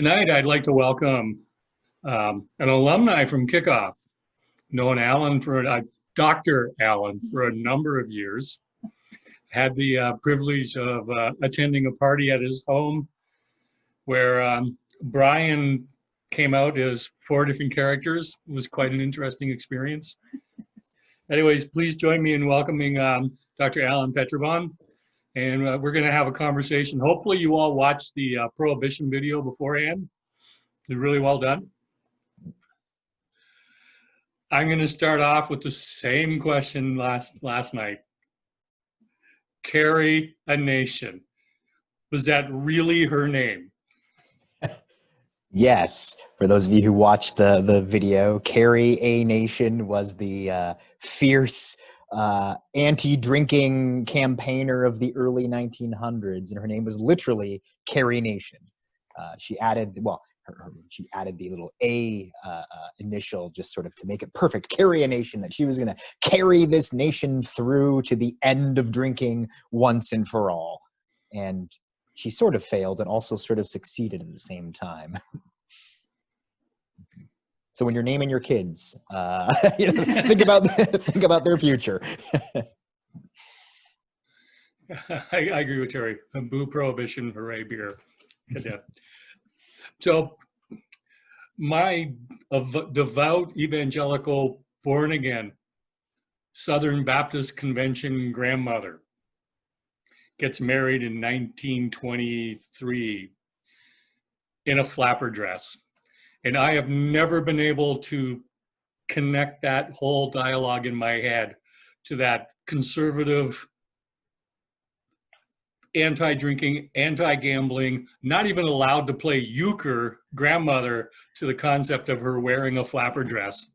Tonight, I'd like to welcome an alumni from Kickoff, known Alan for Dr. Alan for a number of years. Had the privilege of attending a party at his home where Brian came out as 4 different characters. It was quite an interesting experience. Anyways, please join me in welcoming Dr. Alan Petrebon. And we're going to have a conversation. Hopefully you all watched the Prohibition video beforehand. It's really well done. I'm going to start off with the same question last night. Carry a Nation. Was that really her name? Yes. For those of you who watched the video, Carry a Nation was the fierce anti-drinking campaigner of the early 1900s, and her name was literally Carrie Nation. She added, she added the little A initial just sort of to make it perfect. Carry a Nation, that she was going to carry this nation through to the end of drinking once and for all. And she sort of failed and also sort of succeeded at the same time. So when you're naming your kids, think about their future. I agree with Terry. Boo Prohibition, hooray beer. So my devout evangelical, born again, Southern Baptist Convention grandmother gets married in 1923 in a flapper dress. And I have never been able to connect that whole dialogue in my head to that conservative, anti-drinking, anti-gambling, not even allowed to play euchre grandmother to the concept of her wearing a flapper dress.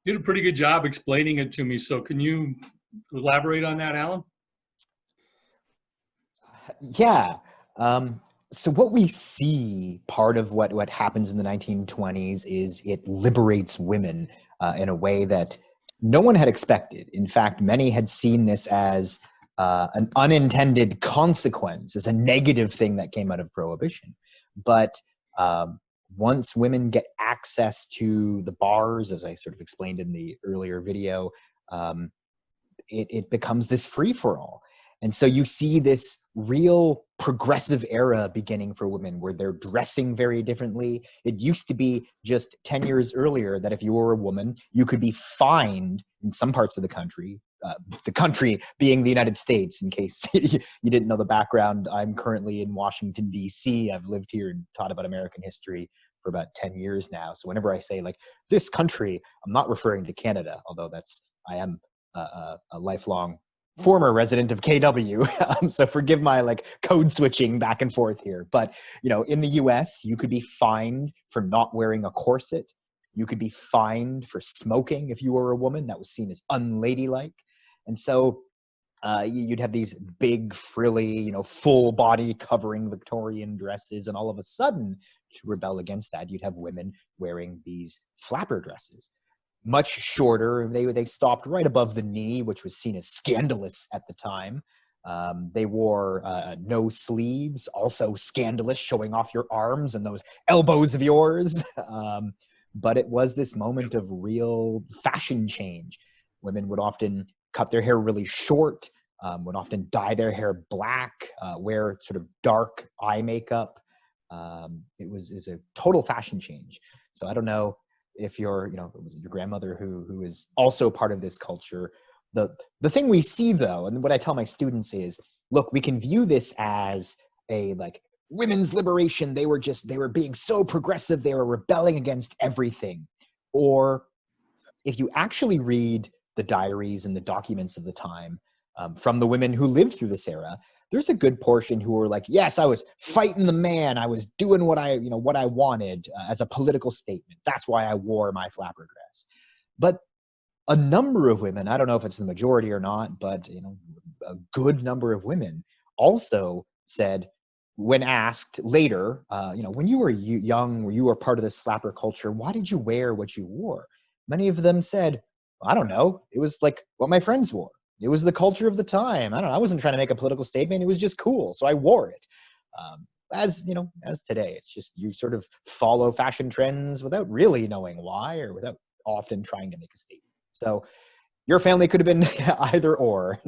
Did a pretty good job explaining it to me. So can you elaborate on that, Alan? Yeah. So what we see, part of what happens in the 1920s is it liberates women in a way that no one had expected. In fact, many had seen this as an unintended consequence, as a negative thing that came out of Prohibition. But once women get access to the bars, as I sort of explained in the earlier video, it becomes this free-for-all. And so you see this real progressive era beginning for women where they're dressing very differently. It used to be just 10 years earlier that if you were a woman, you could be fined in some parts of the country being the United States, in case you didn't know the background. I'm currently in Washington, D.C. I've lived here and taught about American history for about 10 years now. So whenever I say like this country, I'm not referring to Canada, although I am a lifelong former resident of KW, so forgive my like code switching back and forth here. But in the US, you could be fined for not wearing a corset. You could be fined for smoking if you were a woman. That was seen as unladylike. And so you'd have these big, frilly, full body covering Victorian dresses, and all of a sudden, to rebel against that, you'd have women wearing these flapper dresses. Much shorter. They stopped right above the knee, which was seen as scandalous at the time. They wore no sleeves, also scandalous, showing off your arms and those elbows of yours. But it was this moment of real fashion change. Women would often cut their hair really short, would often dye their hair black, wear sort of dark eye makeup. It was a total fashion change. So I don't know if you're, was it your grandmother who is also part of this culture. The thing we see though, and what I tell my students is, look, we can view this as a like women's liberation. They were being so progressive. They were rebelling against everything. Or if you actually read the diaries and the documents of the time from the women who lived through this era, there's a good portion who were like, yes, I was fighting the man. I was doing what I wanted as a political statement. That's why I wore my flapper dress. But a number of women, I don't know if it's the majority or not, but a good number of women also said, when asked later, when you were young, when you were part of this flapper culture, why did you wear what you wore? Many of them said, I don't know. It was like what my friends wore. It was the culture of the time. I wasn't trying to make a political statement. It was just cool. So I wore it. as you know, as today. It's just you sort of follow fashion trends without really knowing why, or without often trying to make a statement. So your family could have been either or.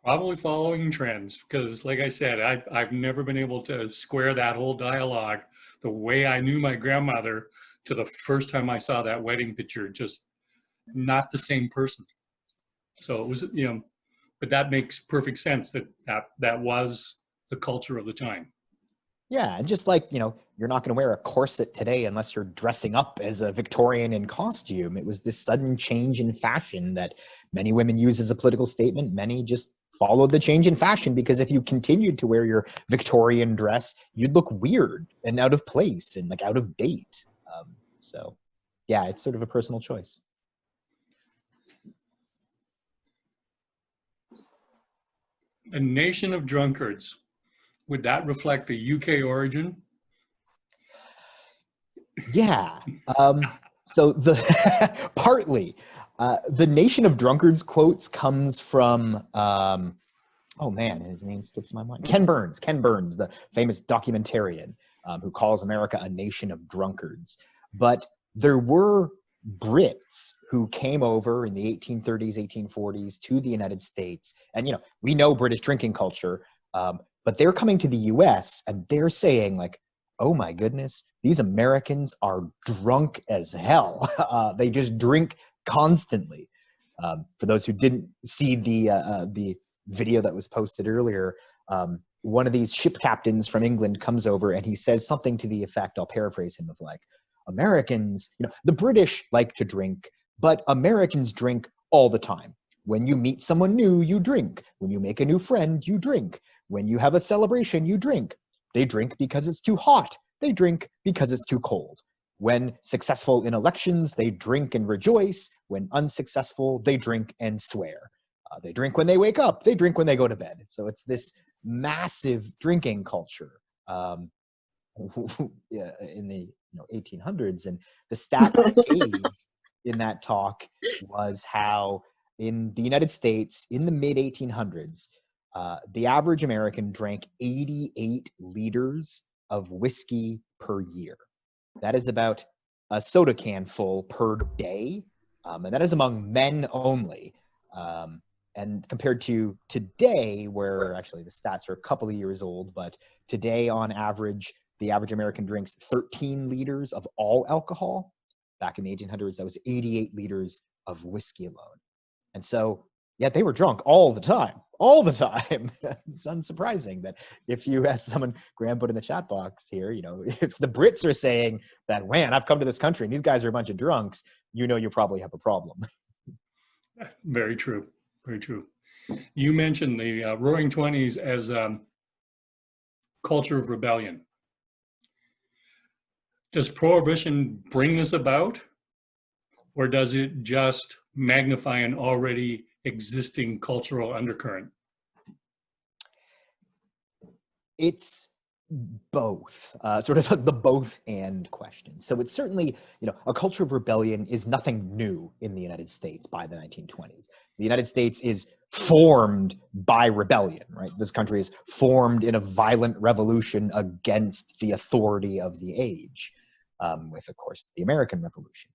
Probably following trends, because like I said, I've never been able to square that whole dialogue the way I knew my grandmother to the first time I saw that wedding picture. Just not the same person. So it was, but that makes perfect sense that was the culture of the time. Yeah, and just like, you're not going to wear a corset today unless you're dressing up as a Victorian in costume. It was this sudden change in fashion that many women use as a political statement. Many just followed the change in fashion because if you continued to wear your Victorian dress, you'd look weird and out of place and like out of date. So yeah, it's sort of a personal choice. A nation of drunkards. Would that reflect the UK origin? Yeah. So the partly the nation of drunkards quotes comes from oh man, his name slips my mind. Ken Burns, the famous documentarian who calls America a nation of drunkards. But there were Brits who came over in the 1830s, 1840s to the United States. And, we know British drinking culture, but they're coming to the US and they're saying like, oh my goodness, these Americans are drunk as hell. They just drink constantly. For those who didn't see the video that was posted earlier, one of these ship captains from England comes over and he says something to the effect, I'll paraphrase him, of like, Americans, the British like to drink, but Americans drink all the time. When you meet someone new, you drink. When you make a new friend, you drink. When you have a celebration, you drink. They drink because it's too hot. They drink because it's too cold. When successful in elections, they drink and rejoice. When unsuccessful, they drink and swear. They drink when they wake up. They drink when they go to bed. So it's this massive drinking culture in the 1800s. And the stat I gave in that talk was how in the United States, in the mid 1800s, the average American drank 88 liters of whiskey per year. That is about a soda can full per day. And that is among men only. And compared to today, where actually the stats are a couple of years old, but today on average, the average American drinks 13 liters of all alcohol. Back in the 1800s, that was 88 liters of whiskey alone. And so, yeah, they were drunk all the time. It's unsurprising that if you ask someone, Graham put in the chat box here, if the Brits are saying that, man, I've come to this country and these guys are a bunch of drunks, you probably have a problem. Very true. Very true. You mentioned the Roaring Twenties as culture of rebellion. Does Prohibition bring this about, or does it just magnify an already existing cultural undercurrent? It's both, sort of the both and question. So it's certainly, a culture of rebellion is nothing new in the United States by the 1920s. The United States is formed by rebellion, right? This country is formed in a violent revolution against the authority of the age, with, of course, the American Revolution.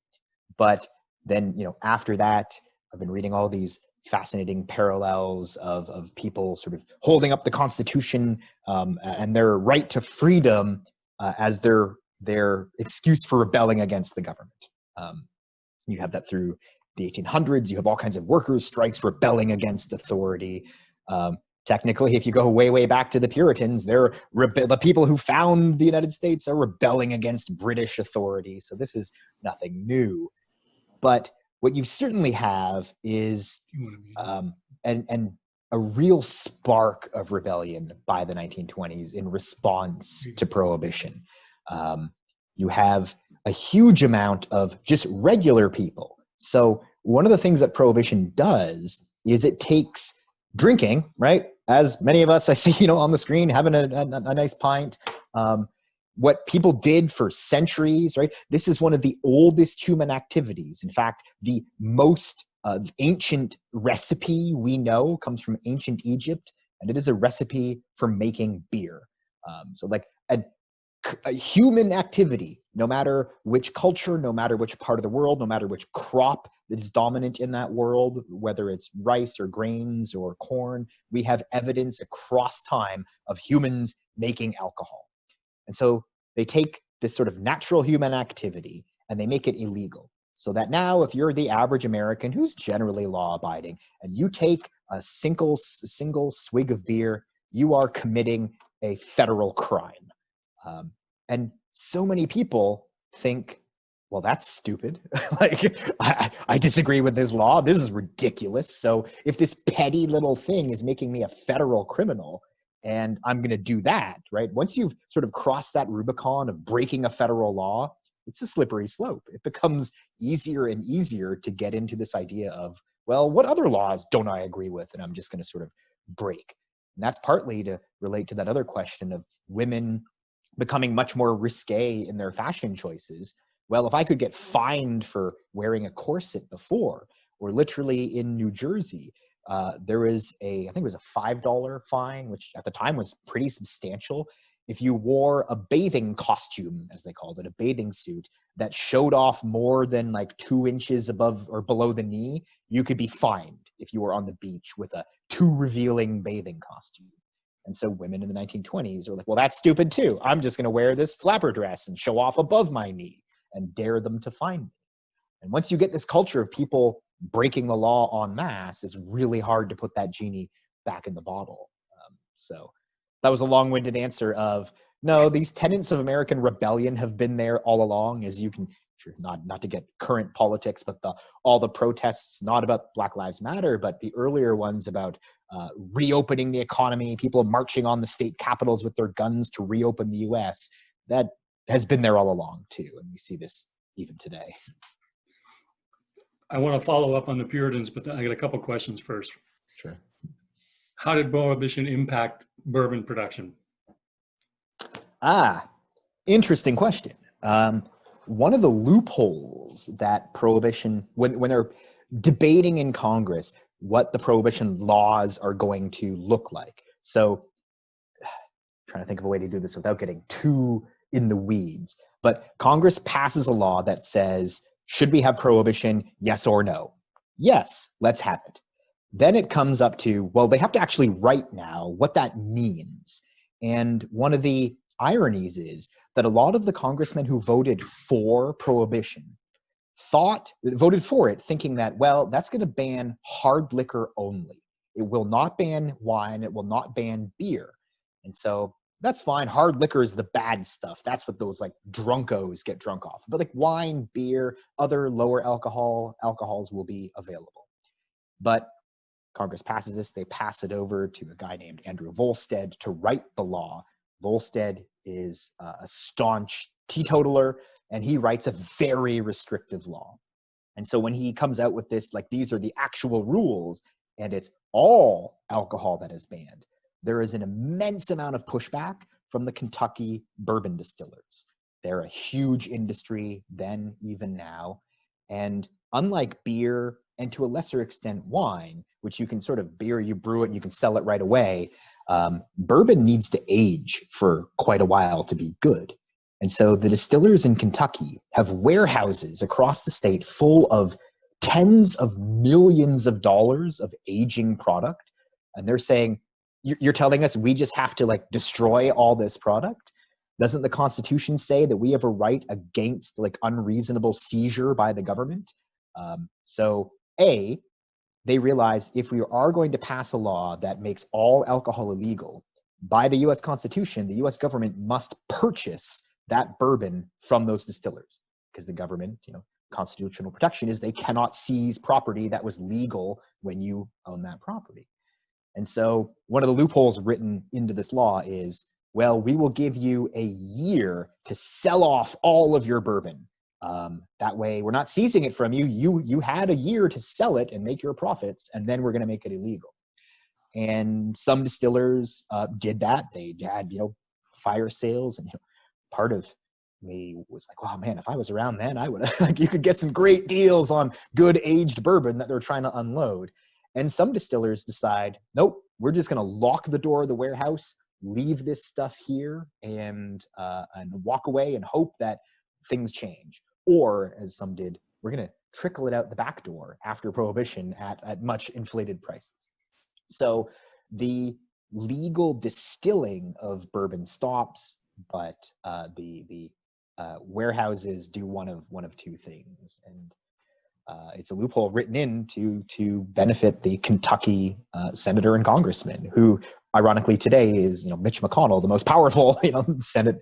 But then, after that, I've been reading all these fascinating parallels of people sort of holding up the Constitution and their right to freedom as their excuse for rebelling against the government. You have that through the 1800s. You have all kinds of workers' strikes rebelling against authority. Technically, if you go way, way back to the Puritans, the people who found the United States are rebelling against British authority. So this is nothing new. But what you certainly have is and a real spark of rebellion by the 1920s in response to Prohibition. You have a huge amount of just regular people. So one of the things that Prohibition does is it takes drinking, right? As many of us I see, on the screen having a nice pint. What people did for centuries, right? This is one of the oldest human activities. In fact, the most ancient recipe we know comes from ancient Egypt, and it is a recipe for making beer. So like a human activity, no matter which culture, no matter which part of the world, no matter which crop that is dominant in that world, whether it's rice or grains or corn, we have evidence across time of humans making alcohol. And so they take this sort of natural human activity and they make it illegal. So that now if you're the average American who's generally law abiding and you take a single swig of beer, you are committing a federal crime. And so many people think, well, that's stupid. Like, I disagree with this law. This is ridiculous. So if this petty little thing is making me a federal criminal and I'm going to do that, right? Once you've sort of crossed that Rubicon of breaking a federal law, it's a slippery slope. It becomes easier and easier to get into this idea of, well, what other laws don't I agree with? And I'm just going to sort of break. And that's partly to relate to that other question of women becoming much more risque in their fashion choices. Well, if I could get fined for wearing a corset before, or literally in New Jersey, there was I think it was a $5 fine, which at the time was pretty substantial. If you wore a bathing costume, as they called it, a bathing suit that showed off more than like 2 inches above or below the knee, you could be fined if you were on the beach with a too revealing bathing costume. And so women in the 1920s are like, well, that's stupid too. I'm just going to wear this flapper dress and show off above my knee and dare them to find me. And once you get this culture of people breaking the law en masse, it's really hard to put that genie back in the bottle. So that was a long-winded answer of, no, these tenets of American rebellion have been there all along, as you can, sure, not to get current politics, but all the protests, not about Black Lives Matter, but the earlier ones about reopening the economy, people marching on the state capitals with their guns to reopen the US, that has been there all along too. And we see this even today. I want to follow up on the Puritans, but I got a couple questions first. Sure. How did Prohibition impact bourbon production? Interesting question. One of the loopholes that Prohibition, when they're debating in Congress what the Prohibition laws are going to look like. So trying to think of a way to do this without getting too in the weeds, but Congress passes a law that says, should we have Prohibition? Yes or no? Yes, let's have it. Then it comes up to, well, they have to actually write now what that means. And one of the ironies is that a lot of the congressmen who voted for Prohibition voted for it thinking that, well, that's going to ban hard liquor only. It will not ban wine. It will not ban beer. And so that's fine. Hard liquor is the bad stuff. That's what those like drunkos get drunk off. But like wine, beer, other lower alcohols will be available. But Congress passes this. They pass it over to a guy named Andrew Volstead to write the law. Volstead is a staunch teetotaler, and he writes a very restrictive law. And so when he comes out with this, like these are the actual rules, and it's all alcohol that is banned, there is an immense amount of pushback from the Kentucky bourbon distillers. They're a huge industry then, even now. And unlike beer, and to a lesser extent wine, which you can sort of beer, you brew it and you can sell it right away, bourbon needs to age for quite a while to be good. And so the distillers in Kentucky have warehouses across the state full of tens of millions of dollars of aging product. And they're saying, you're telling us we just have to like destroy all this product? Doesn't the Constitution say that we have a right against like unreasonable seizure by the government? So they realize if we are going to pass a law that makes all alcohol illegal, by the US Constitution, the US government must purchase that bourbon from those distillers, because the government, constitutional protection is they cannot seize property that was legal when you own that property. And so one of the loopholes written into this law is, well, we will give you a year to sell off all of your bourbon. That way we're not seizing it from you. You had a year to sell it and make your profits, and then we're going to make it illegal. And some distillers did that. They had, fire sales, and part of me was like, wow, man, if I was around then, I would like, you could get some great deals on good aged bourbon that they're trying to unload. And some distillers decide, nope, we're just going to lock the door of the warehouse. leave this stuff here and walk away and hope that things change. Or, as some did, we're going to trickle it out the back door after Prohibition at much inflated prices. So the legal distilling of bourbon stops, but the warehouses do one of two things, and it's a loophole written in to benefit the Kentucky senator and congressman, who ironically today is Mitch McConnell, the most powerful Senate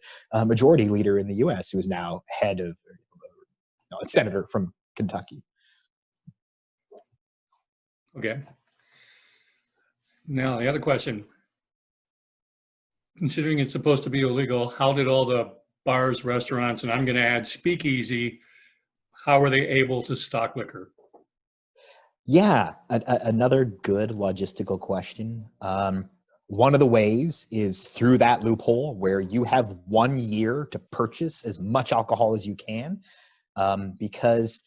majority leader in the U.S., who is now head of a senator from Kentucky. Okay. Now the other question: considering it's supposed to be illegal, how did all the bars, restaurants, and I'm going to add speakeasy, how were they able to stock liquor? Yeah, another good logistical question. One of the ways is through that loophole where you have 1 year to purchase as much alcohol as you can, because,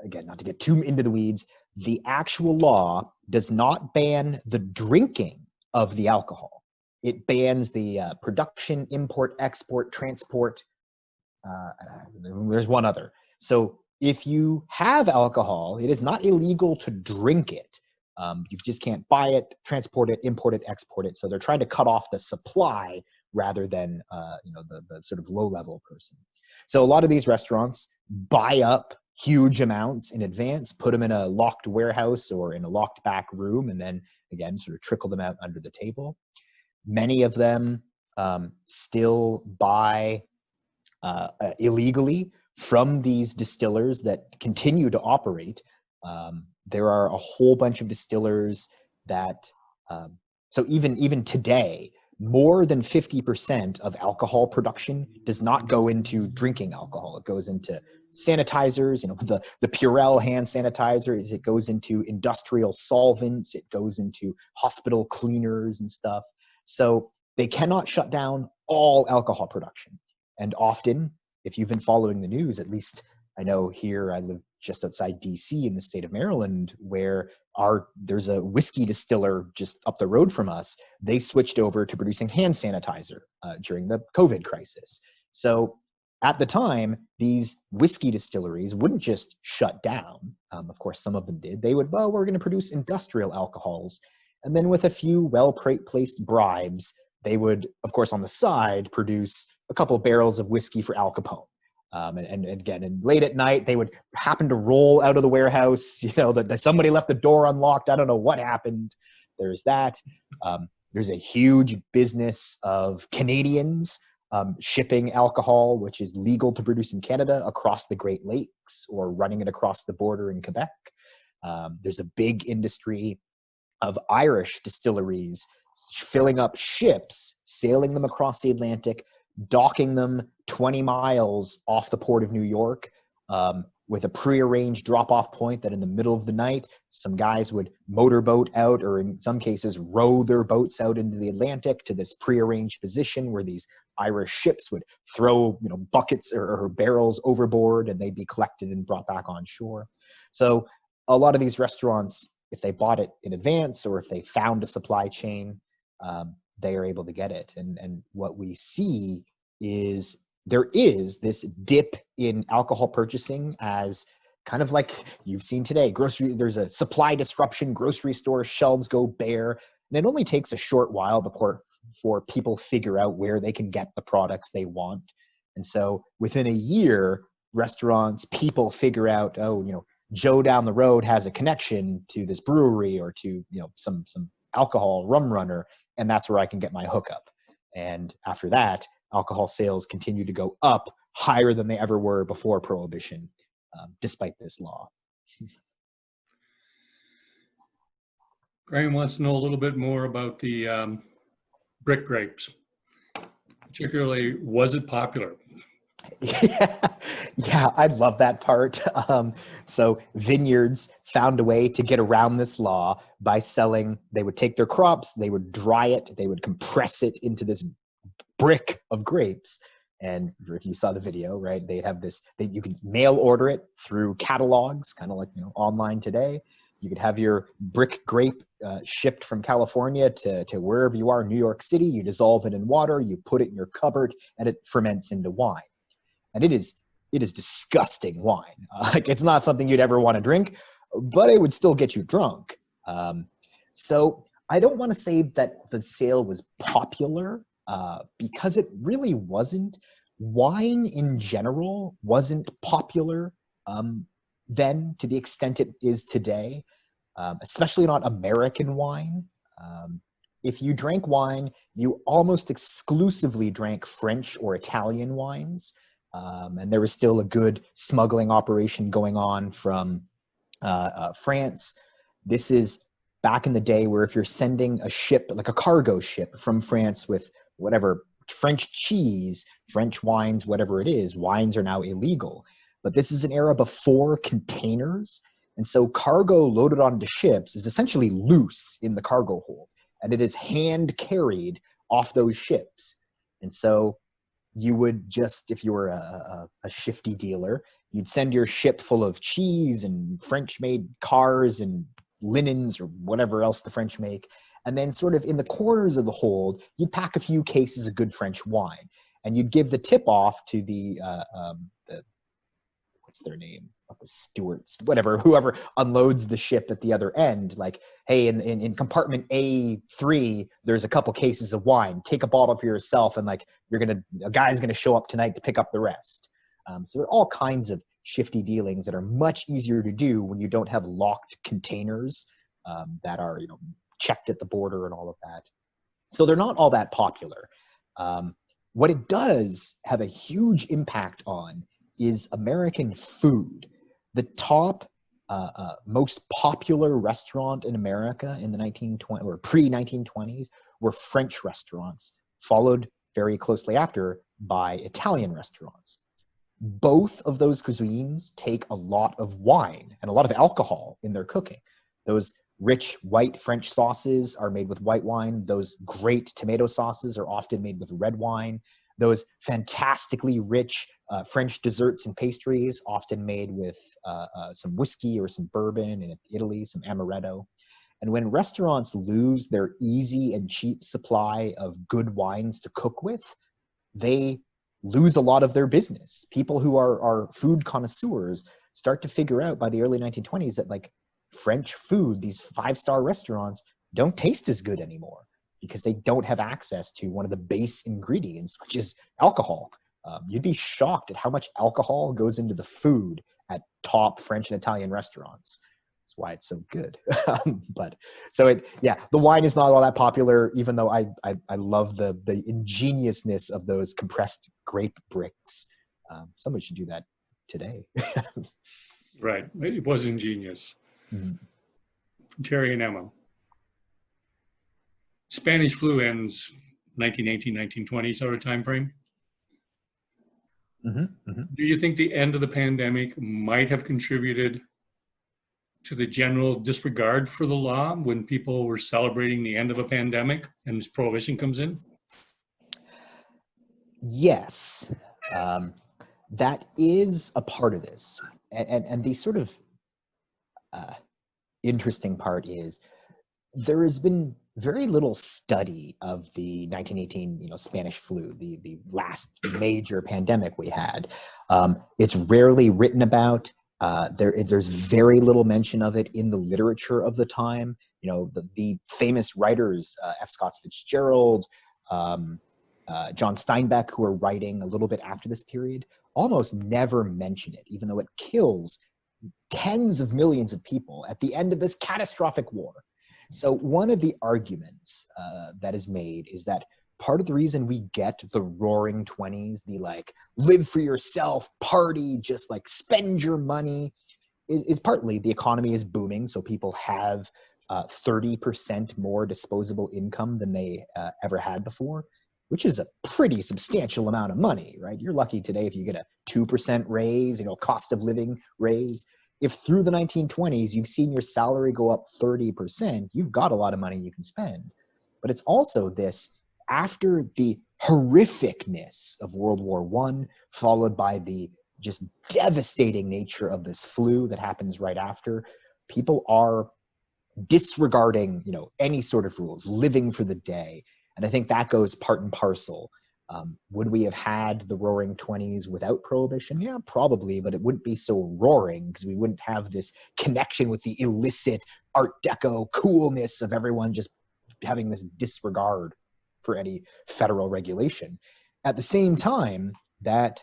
again, not to get too into the weeds, the actual law does not ban the drinking of the alcohol. It bans the production, import, export, transport. There's one other. So if you have alcohol, it is not illegal to drink it. You just can't buy it, transport it, import it, export it. So they're trying to cut off the supply rather than the sort of low-level person. So a lot of these restaurants buy up huge amounts in advance, put them in a locked warehouse or in a locked back room, and then again sort of trickle them out under the table. Many of them still buy illegally from these distillers that continue to operate. There are a whole bunch of distillers that, so even today, more than 50% of alcohol production does not go into drinking alcohol. It goes into sanitizers, the Purell hand sanitizers. It goes into industrial solvents. It goes into hospital cleaners and stuff. So they cannot shut down all alcohol production. And often, if you've been following the news, at least I know here, I live just outside DC in the state of Maryland, where there's a whiskey distiller just up the road from us. They switched over to producing hand sanitizer during the COVID crisis. So at the time, these whiskey distilleries wouldn't just shut down. Of course, some of them did. They would, we're going to produce industrial alcohols. And then with a few well-placed bribes, they would, of course, on the side, produce a couple of barrels of whiskey for Al Capone. And again, and late at night, they would happen to roll out of the warehouse, that somebody left the door unlocked. I don't know what happened. There's that. There's a huge business of Canadians shipping alcohol, which is legal to produce in Canada, across the Great Lakes or running it across the border in Quebec. There's a big industry of Irish distilleries filling up ships, sailing them across the Atlantic, docking them 20 miles off the port of New York, with a prearranged drop-off point that in the middle of the night, some guys would motorboat out, or in some cases row their boats out into the Atlantic to this prearranged position where these Irish ships would throw buckets or barrels overboard, and they'd be collected and brought back on shore. So a lot of these restaurants, if they bought it in advance or if they found a supply chain, they are able to get it. And what we see is there is this dip in alcohol purchasing, as kind of like you've seen today. There's a supply disruption, grocery store shelves go bare, and it only takes a short while before people figure out where they can get the products they want. And so within a year, restaurants, people figure out, Joe down the road has a connection to this brewery or to, some alcohol rum runner, and that's where I can get my hookup. And after that, alcohol sales continue to go up higher than they ever were before Prohibition, despite this law. Graham wants to know a little bit more about the brick grapes. Particularly, was it popular? Yeah, I love that part. So vineyards found a way to get around this law by selling. They would take their crops, they would dry it, they would compress it into this brick of grapes. And if you saw the video, right, they'd have this, you can mail order it through catalogs, kind of like online today. You could have your brick grape shipped from California to wherever you are, New York City. You dissolve it in water, you put it in your cupboard, and it ferments into wine. And it is disgusting wine. Like, it's not something you'd ever want to drink, but it would still get you drunk. So I don't want to say that the sale was popular, because it really wasn't. Wine in general wasn't popular then to the extent it is today, especially not American wine. If you drank wine, you almost exclusively drank French or Italian wines. And there was still a good smuggling operation going on from France. This is back in the day where if you're sending a ship, like a cargo ship from France with whatever, French cheese, French wines, whatever it is, wines are now illegal. But this is an era before containers. And so cargo loaded onto ships is essentially loose in the cargo hold, and it is hand carried off those ships. And so you would just, if you were a shifty dealer, you'd send your ship full of cheese and French-made cars and linens or whatever else the French make. And then sort of in the corners of the hold, you'd pack a few cases of good French wine. And you'd give the tip off to the what's their name? The stewards, whatever, whoever unloads the ship at the other end. Like, hey, in compartment A3, there's a couple cases of wine. Take a bottle for yourself, and like a guy's gonna show up tonight to pick up the rest. So there are all kinds of shifty dealings that are much easier to do when you don't have locked containers that are, checked at the border and all of that. So they're not all that popular. What it does have a huge impact on is American food. The top most popular restaurant in America in the 1920s or pre-1920s were French restaurants, followed very closely after by Italian restaurants. Both of those cuisines take a lot of wine and a lot of alcohol in their cooking. Those rich white French sauces are made with white wine. Those great tomato sauces are often made with red wine. Those fantastically rich French desserts and pastries, often made with some whiskey or some bourbon, in Italy, some amaretto. And when restaurants lose their easy and cheap supply of good wines to cook with, they lose a lot of their business. People who are food connoisseurs start to figure out by the early 1920s that like French food, these five-star restaurants, don't taste as good anymore because they don't have access to one of the base ingredients, which is alcohol. You'd be shocked at how much alcohol goes into the food at top French and Italian restaurants. That's why it's so good. But so the wine is not all that popular, even though I love the ingeniousness of those compressed grape bricks. Somebody should do that today. Right, it was ingenious. Mm-hmm. Terry and Emma. Spanish flu ends 1918, 1920 sort of time frame. Mm-hmm. Mm-hmm. Do you think the end of the pandemic might have contributed to the general disregard for the law when people were celebrating the end of a pandemic and this prohibition comes in? Yes, that is a part of this. And the sort of interesting part is there has been very little study of the 1918, Spanish flu, the last major pandemic we had. It's rarely written about. There's very little mention of it in the literature of the time. The famous writers, F. Scott Fitzgerald, John Steinbeck, who are writing a little bit after this period, almost never mention it, even though it kills tens of millions of people at the end of this catastrophic war. So one of the arguments that is made is that part of the reason we get the roaring 20s, the like live for yourself, party, just like spend your money, is partly the economy is booming. So people have 30% more disposable income than they ever had before, which is a pretty substantial amount of money, right? You're lucky today if you get a 2% raise, cost of living raise. If through the 1920s you've seen your salary go up 30%, you've got a lot of money you can spend. But it's also this, after the horrificness of World War I, followed by the just devastating nature of this flu that happens right after, people are disregarding, any sort of rules, living for the day. And I think that goes part and parcel. Would we have had the Roaring '20s without Prohibition? Yeah, probably, but it wouldn't be so roaring because we wouldn't have this connection with the illicit Art Deco coolness of everyone just having this disregard for any federal regulation. At the same time, that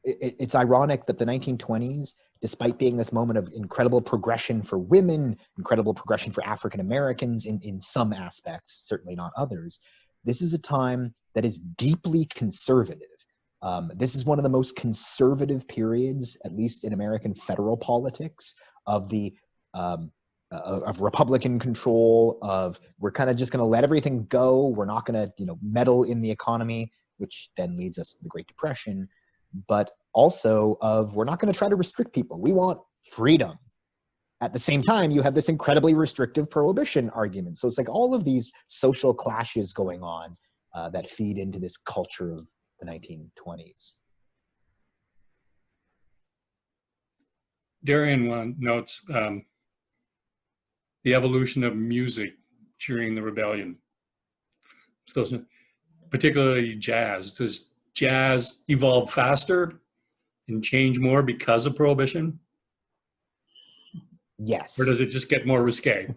it's ironic that the 1920s, despite being this moment of incredible progression for women, incredible progression for African Americans in some aspects, certainly not others, this is a time that is deeply conservative. This is one of the most conservative periods, at least in American federal politics, of Republican control, of we're kind of just going to let everything go. We're not going to, meddle in the economy, which then leads us to the Great Depression, but also of we're not going to try to restrict people. We want freedom. At the same time, you have this incredibly restrictive prohibition argument. So it's like all of these social clashes going on that feed into this culture of the 1920s. Darian notes the evolution of music during the rebellion. So particularly jazz. Does jazz evolve faster and change more because of Prohibition? Yes. Or does it just get more risque?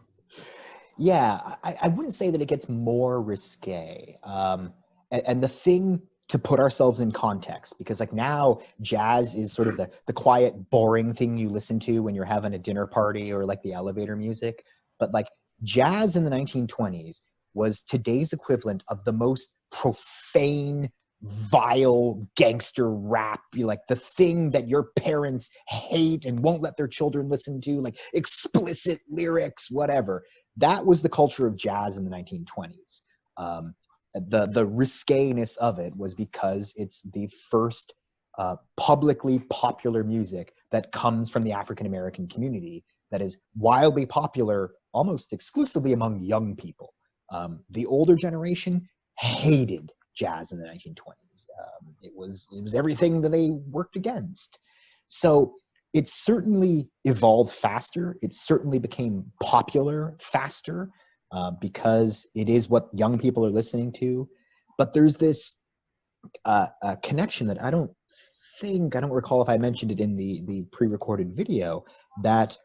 Yeah, I wouldn't say that it gets more risque. And the thing to put ourselves in context, because like now jazz is sort of the quiet, boring thing you listen to when you're having a dinner party or like the elevator music. But like jazz in the 1920s was today's equivalent of the most profane, vile gangster rap, like the thing that your parents hate and won't let their children listen to, like explicit lyrics, whatever. That was the culture of jazz in the 1920s. The risqueness of it was because it's the first publicly popular music that comes from the African American community that is wildly popular almost exclusively among young people. The older generation hated jazz in the 1920s. It was everything that they worked against. So it certainly evolved faster. It certainly became popular faster because it is what young people are listening to. But there's this connection that I don't recall if I mentioned it in the pre-recorded video, that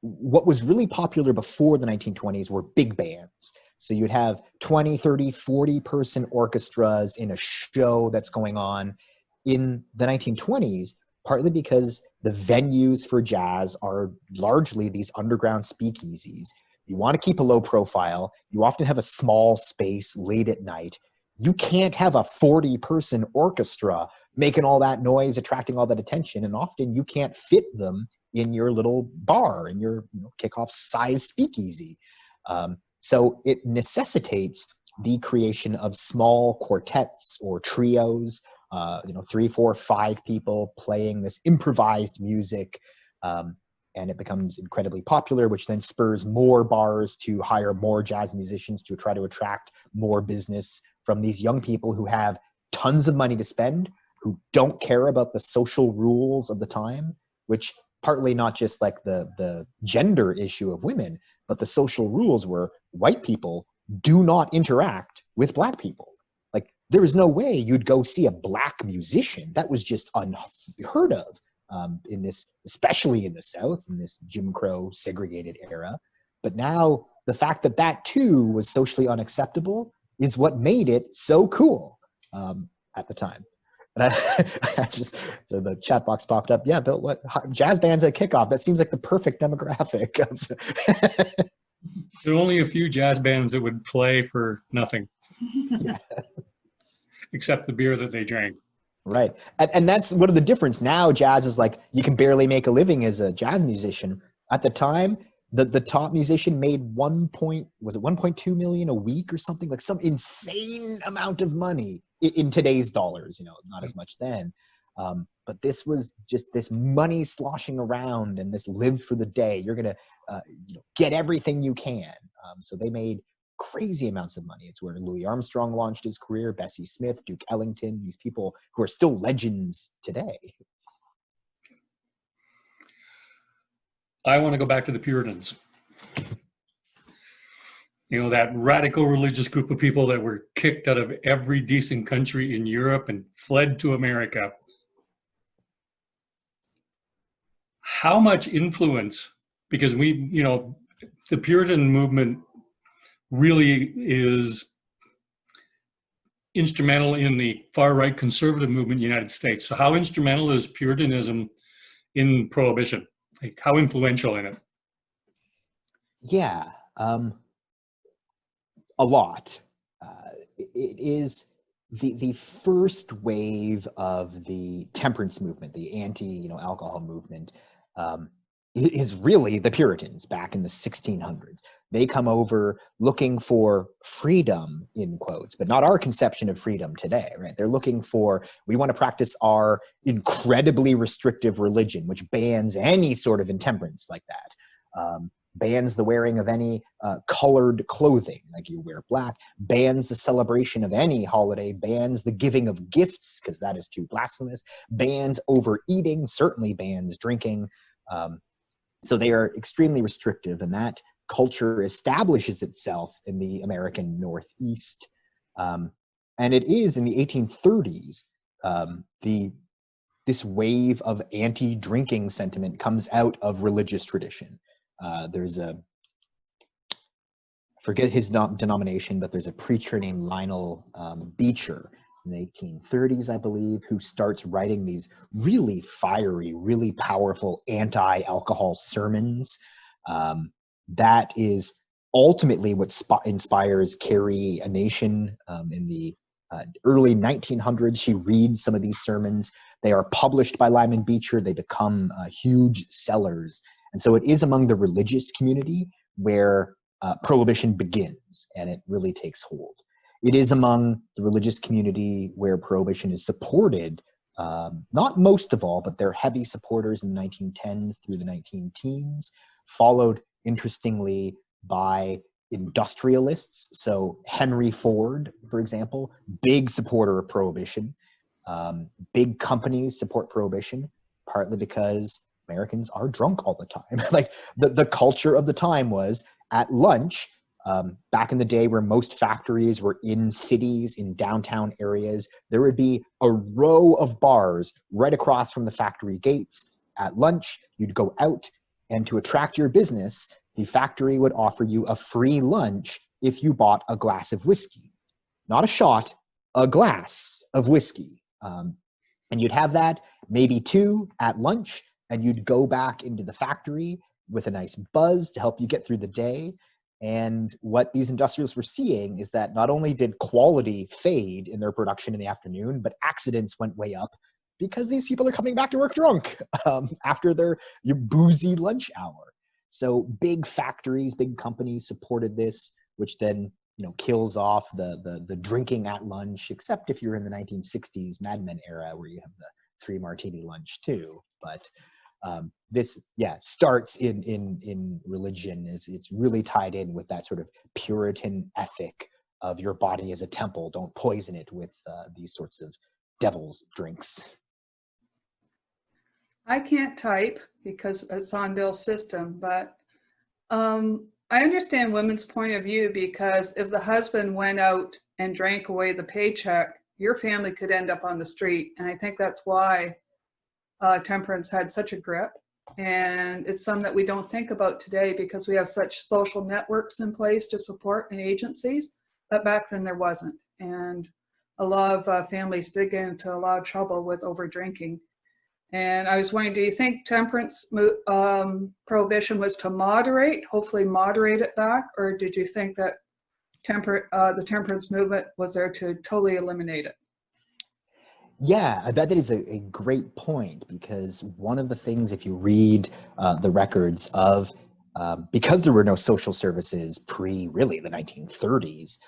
what was really popular before the 1920s were big bands. So you'd have 20, 30, 40 person orchestras in a show that's going on. In the 1920s, partly because the venues for jazz are largely these underground speakeasies. You want to keep a low profile. You often have a small space late at night. You can't have a 40-person orchestra making all that noise, attracting all that attention, and often you can't fit them in your little bar, in your kickoff size speakeasy. So it necessitates the creation of small quartets or trios, 3, 4, 5 people playing this improvised music, and it becomes incredibly popular, which then spurs more bars to hire more jazz musicians to try to attract more business from these young people who have tons of money to spend, who don't care about the social rules of the time, which partly not just like the gender issue of women, but the social rules were white people do not interact with black people. Like there was no way you'd go see a black musician. That was just unheard of in this, especially in the South, in this Jim Crow segregated era. But now the fact that that too was socially unacceptable is what made it so cool at the time. And so the chat box popped up. Yeah, Bill, what jazz bands at kickoff? That seems like the perfect demographic. There are only a few jazz bands that would play for nothing, Yeah. except the beer that they drank. Right. And that's one of the difference. Now jazz is like, you can barely make a living as a jazz musician. At the time, the top musician made 1.2 million a week or something, like some insane amount of money in today's dollars, not as much then. But this was just this money sloshing around and this live for the day. You're going to get everything you can. So they made crazy amounts of money. It's where Louis Armstrong launched his career, Bessie Smith, Duke Ellington, these people who are still legends today. I want to go back to the Puritans. You know, that radical religious group of people that were kicked out of every decent country in Europe and fled to America. How much influence, because the Puritan movement really is instrumental in the far right conservative movement in the United States. So how instrumental is Puritanism in Prohibition? Like, how influential in it? Yeah, a lot. It is the first wave of the temperance movement, the anti alcohol movement, is really the Puritans back in the 1600s. They come over looking for freedom, in quotes, but not our conception of freedom today, right? They're looking for, we want to practice our incredibly restrictive religion, which bans any sort of intemperance like that. Bans the wearing of any colored clothing, like you wear black, bans the celebration of any holiday, bans the giving of gifts, because that is too blasphemous, bans overeating, certainly bans drinking. So they are extremely restrictive, and that culture establishes itself in the American Northeast. And it is in the 1830s, this wave of anti-drinking sentiment comes out of religious tradition. There's I forget his denomination, but there's a preacher named Lionel Beecher in the 1830s, I believe, who starts writing these really fiery, really powerful anti-alcohol sermons. That is ultimately what inspires Carrie a Nation in the early 1900s. She reads some of these sermons. They are published by Lyman Beecher. They become huge sellers. And so it is among the religious community where Prohibition begins, and it really takes hold. It is among the religious community where Prohibition is supported, not most of all, but they're heavy supporters in the 1910s through the 19-teens, followed, interestingly, by industrialists. So Henry Ford, for example, big supporter of Prohibition. Big companies support Prohibition, partly because Americans are drunk all the time. Like the culture of the time was at lunch, back in the day where most factories were in cities, in downtown areas, there would be a row of bars right across from the factory gates. At lunch, you'd go out, and to attract your business, the factory would offer you a free lunch if you bought a glass of whiskey. Not a shot, a glass of whiskey. And you'd have that, maybe two at lunch, and you'd go back into the factory with a nice buzz to help you get through the day. And what these industrialists were seeing is that not only did quality fade in their production in the afternoon, but accidents went way up because these people are coming back to work drunk after your boozy lunch hour. So big factories, big companies supported this, which then kills off the drinking at lunch, except if you're in the 1960s Mad Men era where you have the 3 martini lunch too. But this starts in religion. It's really tied in with that sort of Puritan ethic of your body as a temple. Don't poison it with these sorts of devil's drinks. I can't type because it's on Bill's system, but I understand women's point of view, because if the husband went out and drank away the paycheck, your family could end up on the street. And I think that's why temperance had such a grip. And it's something that we don't think about today because we have such social networks in place to support and agencies, but back then there wasn't. And a lot of families did get into a lot of trouble with over drinking. And I was wondering, do you think temperance prohibition was to hopefully moderate it back, or did you think that the temperance movement was there to totally eliminate it? Yeah, that is a great point, because one of the things, if you read the records of, because there were no social services really the 1930s,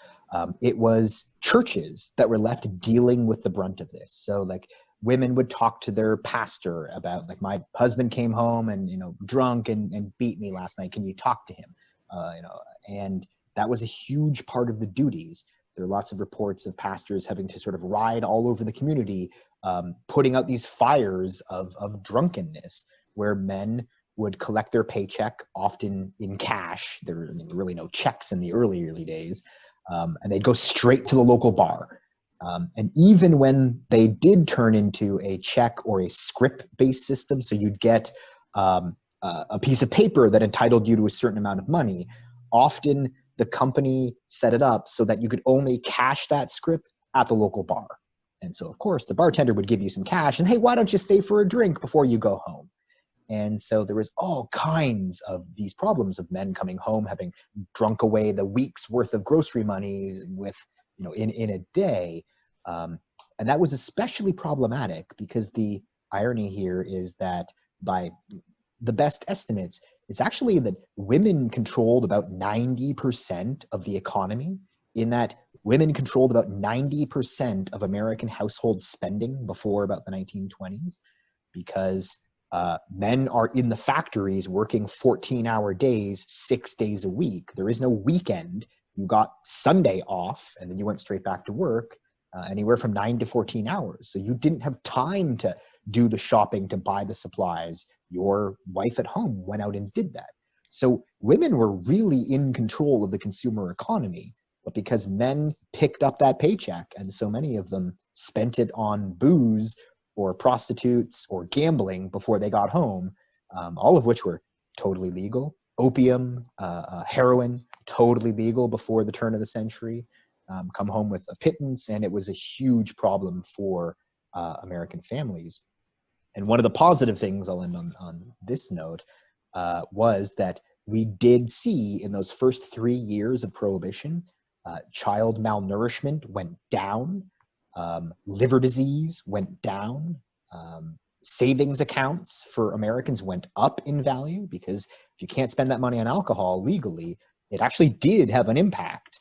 it was churches that were left dealing with the brunt of this. So like women would talk to their pastor about, like, my husband came home and drunk and beat me last night. Can you talk to him? And that was a huge part of the duties. There are lots of reports of pastors having to sort of ride all over the community, putting out these fires of drunkenness, where men would collect their paycheck, often in cash. There were really no checks in the early days. And they'd go straight to the local bar. And even when they did turn into a check or a script-based system, so you'd get a piece of paper that entitled you to a certain amount of money, often the company set it up so that you could only cash that script at the local bar. And so, of course, the bartender would give you some cash and, hey, why don't you stay for a drink before you go home? And so there was all kinds of these problems of men coming home, having drunk away the week's worth of grocery money with, in a day. And that was especially problematic because the irony here is that by the best estimates, it's actually that women controlled about 90% of the economy, in that women controlled about 90% of American household spending before about the 1920s, because men are in the factories working 14-hour days, 6 days a week. There is no weekend. You got Sunday off, and then you went straight back to work, anywhere from 9 to 14 hours. So you didn't have time to do the shopping, to buy the supplies. Your wife at home went out and did that. So women were really in control of the consumer economy, but because men picked up that paycheck, and so many of them spent it on booze or prostitutes or gambling before they got home, all of which were totally legal. Opium, heroin, totally legal before the turn of the century. Come home with a pittance, and it was a huge problem for American families. And one of the positive things, I'll end on this note, was that we did see in those first 3 years of Prohibition, child malnourishment went down, liver disease went down, savings accounts for Americans went up in value, because if you can't spend that money on alcohol legally, it actually did have an impact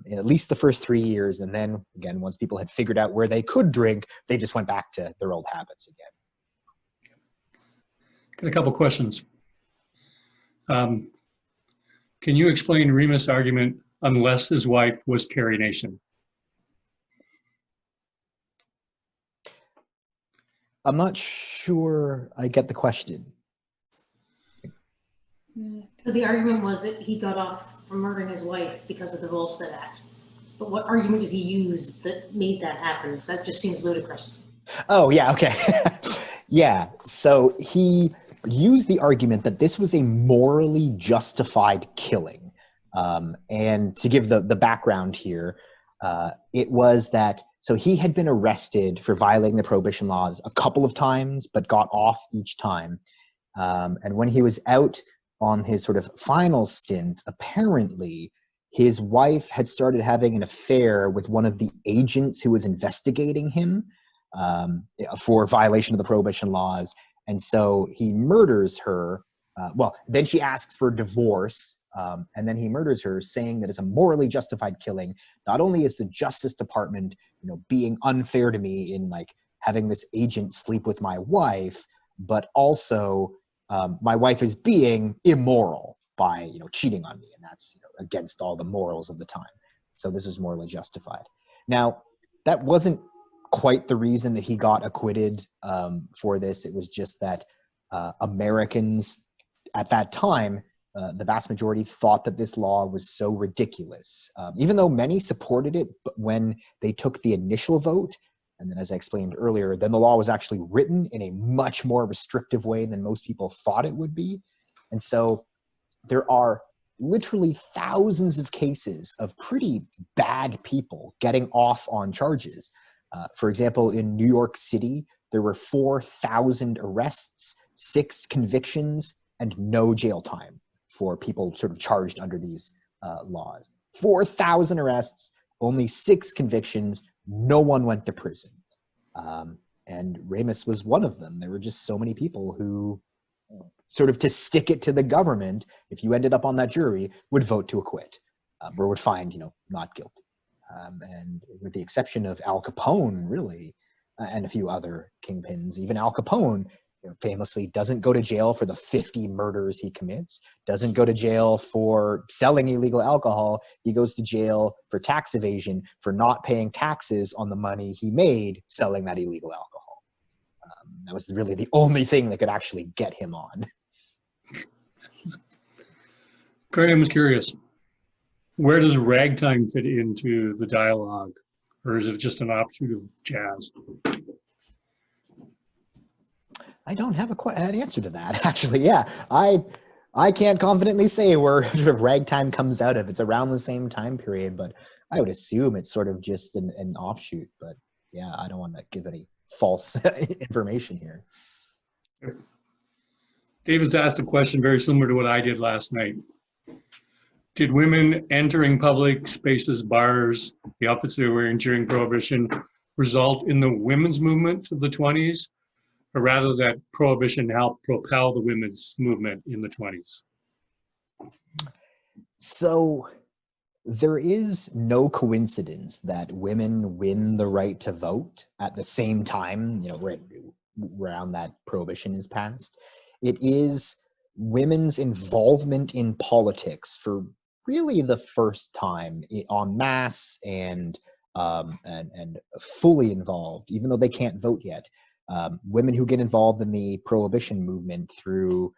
in at least the first 3 years. And then again, once people had figured out where they could drink, they just went back to their old habits again. Got a couple questions. Can you explain Remus' argument, unless his wife was Carrie Nation? I'm not sure I get the question. So the argument was that he got off from murdering his wife because of the Volstead Act. But what argument did he use that made that happen? Because that just seems ludicrous. Oh, yeah, okay. Yeah, so he used the argument that this was a morally justified killing. And to give the background here, it was that, so he had been arrested for violating the Prohibition laws a couple of times, but got off each time. And when he was out on his sort of final stint, apparently his wife had started having an affair with one of the agents who was investigating him for violation of the Prohibition laws. And so he murders her. Then she asks for divorce, and then he murders her, saying that it's a morally justified killing. Not only is the Justice Department, being unfair to me in like having this agent sleep with my wife, but also my wife is being immoral by cheating on me, and that's against all the morals of the time. So this is morally justified. Now, that wasn't quite the reason that he got acquitted for this. It was just that Americans at that time, the vast majority thought that this law was so ridiculous. Even though many supported it, but when they took the initial vote, and then as I explained earlier, then the law was actually written in a much more restrictive way than most people thought it would be. And so there are literally thousands of cases of pretty bad people getting off on charges. For example, in New York City, there were 4,000 arrests, 6 convictions, and no jail time for people sort of charged under these laws. 4,000 arrests, only 6 convictions, no one went to prison. And Remus was one of them. There were just so many people who, sort of to stick it to the government, if you ended up on that jury, would vote to acquit, or would find, not guilty. And with the exception of Al Capone, really, and a few other kingpins, even Al Capone famously doesn't go to jail for the 50 murders he commits, doesn't go to jail for selling illegal alcohol. He goes to jail for tax evasion, for not paying taxes on the money he made selling that illegal alcohol. That was really the only thing that could actually get him on. Graham was curious, where does ragtime fit into the dialogue? Or is it just an offshoot of jazz? I don't have an answer to that, actually. Yeah, I can't confidently say where sort of ragtime comes out of. It's around the same time period, but I would assume it's sort of just an offshoot. But yeah, I don't want to give any false information here. David's asked a question very similar to what I did last night. Did women entering public spaces, bars, the outfits they were wearing during Prohibition result in the women's movement of the 20s, or rather that Prohibition helped propel the women's movement in the 20s? So there is no coincidence that women win the right to vote at the same time, right around that Prohibition is passed. It is women's involvement in politics for really the first time en masse and fully involved, even though they can't vote yet. Women who get involved in the Prohibition movement through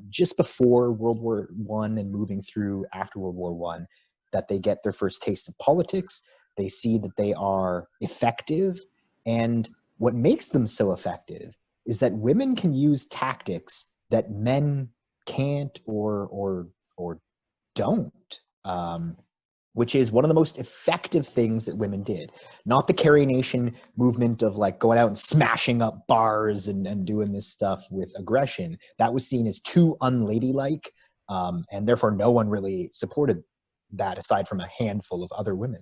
just before World War I and moving through after World War I, that they get their first taste of politics. They see that they are effective. And what makes them so effective is that women can use tactics that men can't or don't, which is one of the most effective things that women did. Not the Carrie Nation movement of like going out and smashing up bars and doing this stuff with aggression. That was seen as too unladylike, and therefore no one really supported that aside from a handful of other women.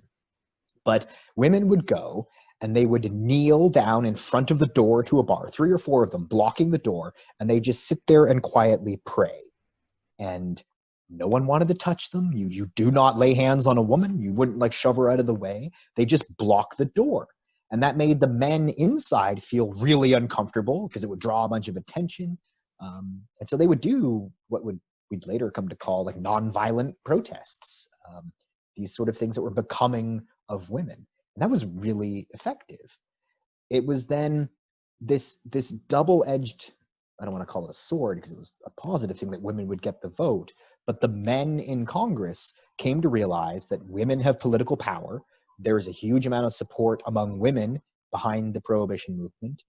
But women would go and they would kneel down in front of the door to a bar, 3 or 4 of them blocking the door, and they just sit there and quietly pray. And no one wanted to touch them. You do not lay hands on a woman. You wouldn't like shove her out of the way. They just block the door. And that made the men inside feel really uncomfortable because it would draw a bunch of attention. And so they would do what we'd later come to call like nonviolent protests, these sort of things that were becoming of women. And that was really effective. It was then this double-edged, I don't want to call it a sword because it was a positive thing that women would get the vote, but the men in Congress came to realize that women have political power. There is a huge amount of support among women behind the Prohibition movement.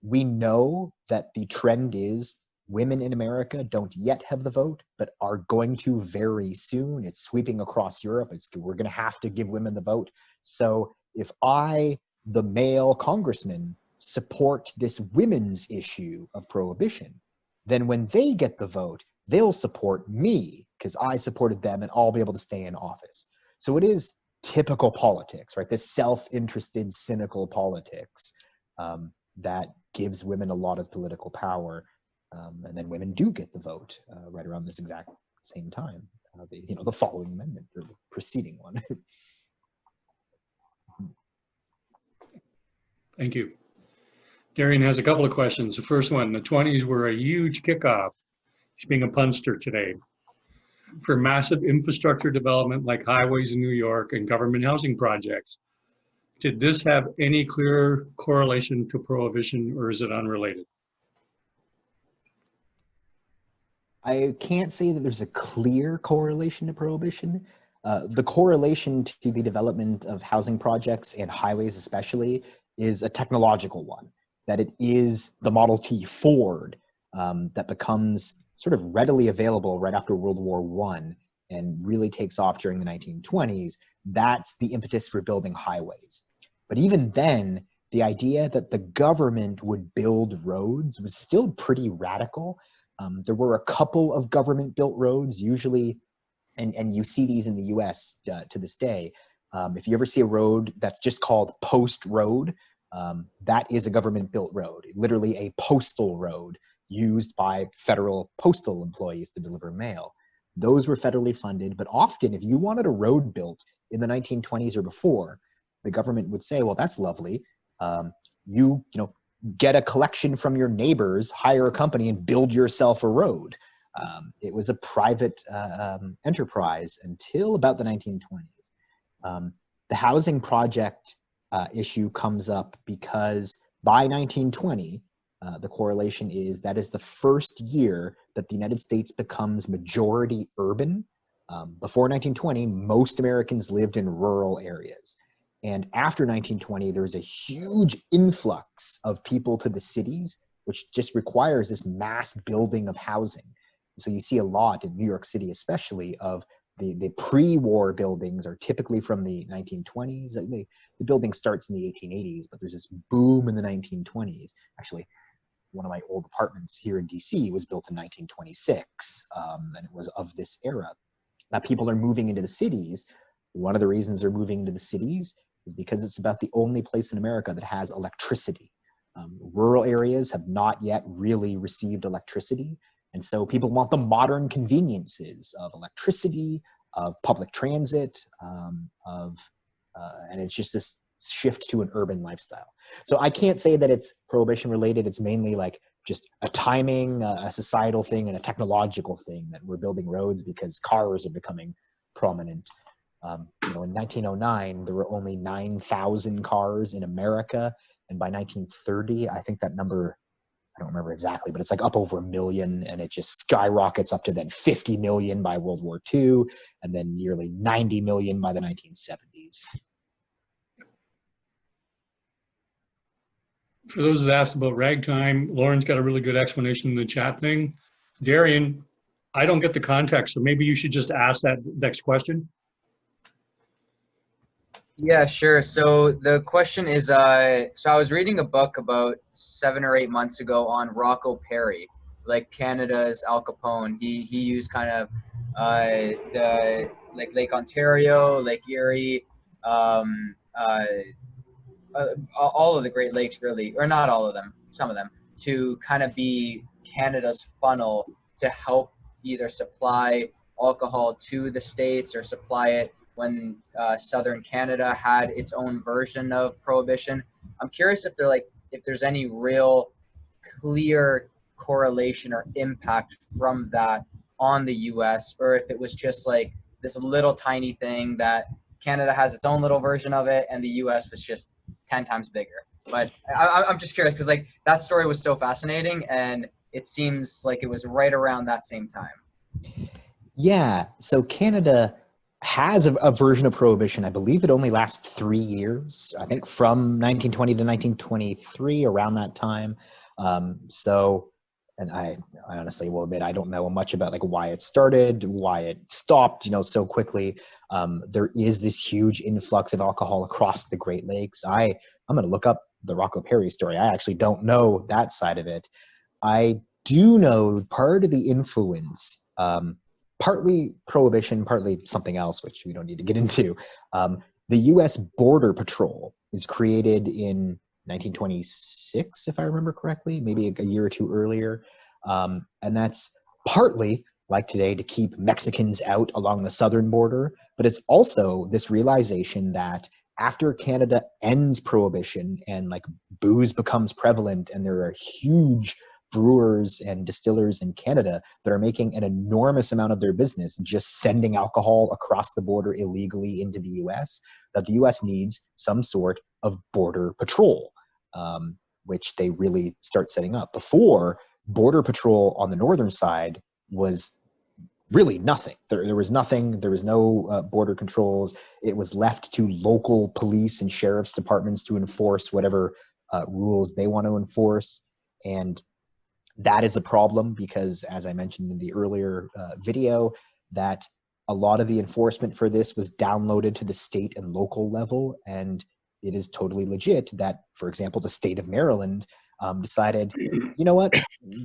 We know that the trend is women in America don't yet have the vote, but are going to very soon. It's sweeping across Europe. We're going to have to give women the vote. So if I, the male congressman, support this women's issue of prohibition, then when they get the vote, they'll support me because I supported them and I'll be able to stay in office. So it is typical politics, right? This self-interested, cynical politics that gives women a lot of political power. And then women do get the vote right around this exact same time, the following amendment or the preceding one. Thank you. Darian has a couple of questions. The first one, the 20s were a huge kickoff. He's being a punster today. For massive infrastructure development like highways in New York and government housing projects. Did this have any clear correlation to Prohibition, or is it unrelated? I can't say that there's a clear correlation to Prohibition. The correlation to the development of housing projects and highways especially is a technological one, that it is the Model T Ford that becomes sort of readily available right after World War I and really takes off during the 1920s. That's the impetus for building highways. But even then, the idea that the government would build roads was still pretty radical. There were a couple of government-built roads, usually, and you see these in the US to this day. If you ever see a road that's just called Post Road, that is a government-built road, literally a postal road used by federal postal employees to deliver mail. Those were federally funded, but often if you wanted a road built in the 1920s or before, the government would say, well, that's lovely. You get a collection from your neighbors, hire a company and build yourself a road. It was a private enterprise until about the 1920s. The housing project issue comes up because by 1920, The correlation is that is the first year that the United States becomes majority urban. Before 1920, most Americans lived in rural areas. And after 1920, there's a huge influx of people to the cities, which just requires this mass building of housing. So you see a lot in New York City, especially, of the pre-war buildings are typically from the 1920s. The building starts in the 1880s, but there's this boom in the 1920s. Actually, one of my old apartments here in DC was built in 1926, and it was of this era. Now people are moving into the cities. One of the reasons they're moving into the cities is because it's about the only place in America that has electricity. Rural areas have not yet really received electricity. And so people want the modern conveniences of electricity, of public transit, and it's just this shift to an urban lifestyle. So I can't say that it's Prohibition related. It's mainly like just a timing, a societal thing, and a technological thing that we're building roads because cars are becoming prominent. In 1909, there were only 9,000 cars in America. And by 1930, I think that number, I don't remember exactly, but it's like up over 1 million, and it just skyrockets up to then 50 million by World War II, and then nearly 90 million by the 1970s. For those that asked about ragtime, Lauren's got a really good explanation in the chat thing. Darian, I don't get the context, so maybe you should just ask that next question. Yeah, sure. So the question is, so I was reading a book about 7 or 8 months ago on Rocco Perry, like Canada's Al Capone. He used kind of the like Lake Ontario, Lake Erie, all of the Great Lakes, really, or not all of them, some of them, to kind of be Canada's funnel to help either supply alcohol to the States or supply it when Southern Canada had its own version of Prohibition. I'm curious if there's any real clear correlation or impact from that on the US, or if it was just like this little tiny thing that Canada has its own little version of it and the US was just 10 times bigger. But I'm just curious because like that story was so fascinating, and it seems like it was right around that same time. Yeah, so Canada has a version of Prohibition. I believe it only lasts 3 years. I think from 1920 to 1923, around that time. And I honestly will admit, I don't know much about like why it started, why it stopped, so quickly. There is this huge influx of alcohol across the Great Lakes. I'm going to look up the Rocco Perry story. I actually don't know that side of it. I do know part of the influence, partly Prohibition, partly something else, which we don't need to get into. The U.S. Border Patrol is created in 1926, if I remember correctly, maybe a year or two earlier. And that's partly, like today, to keep Mexicans out along the southern border. But it's also this realization that after Canada ends Prohibition and like booze becomes prevalent, and there are huge brewers and distillers in Canada that are making an enormous amount of their business just sending alcohol across the border illegally into the US, that the US needs some sort of border patrol, which they really start setting up. Before, border patrol on the northern side was really nothing. There was nothing. There was no border controls. It was left to local police and sheriff's departments to enforce whatever rules they want to enforce. And that is a problem because, as I mentioned in the earlier video, that a lot of the enforcement for this was downloaded to the state and local level. And it is totally legit that, for example, the state of Maryland decided, you know what,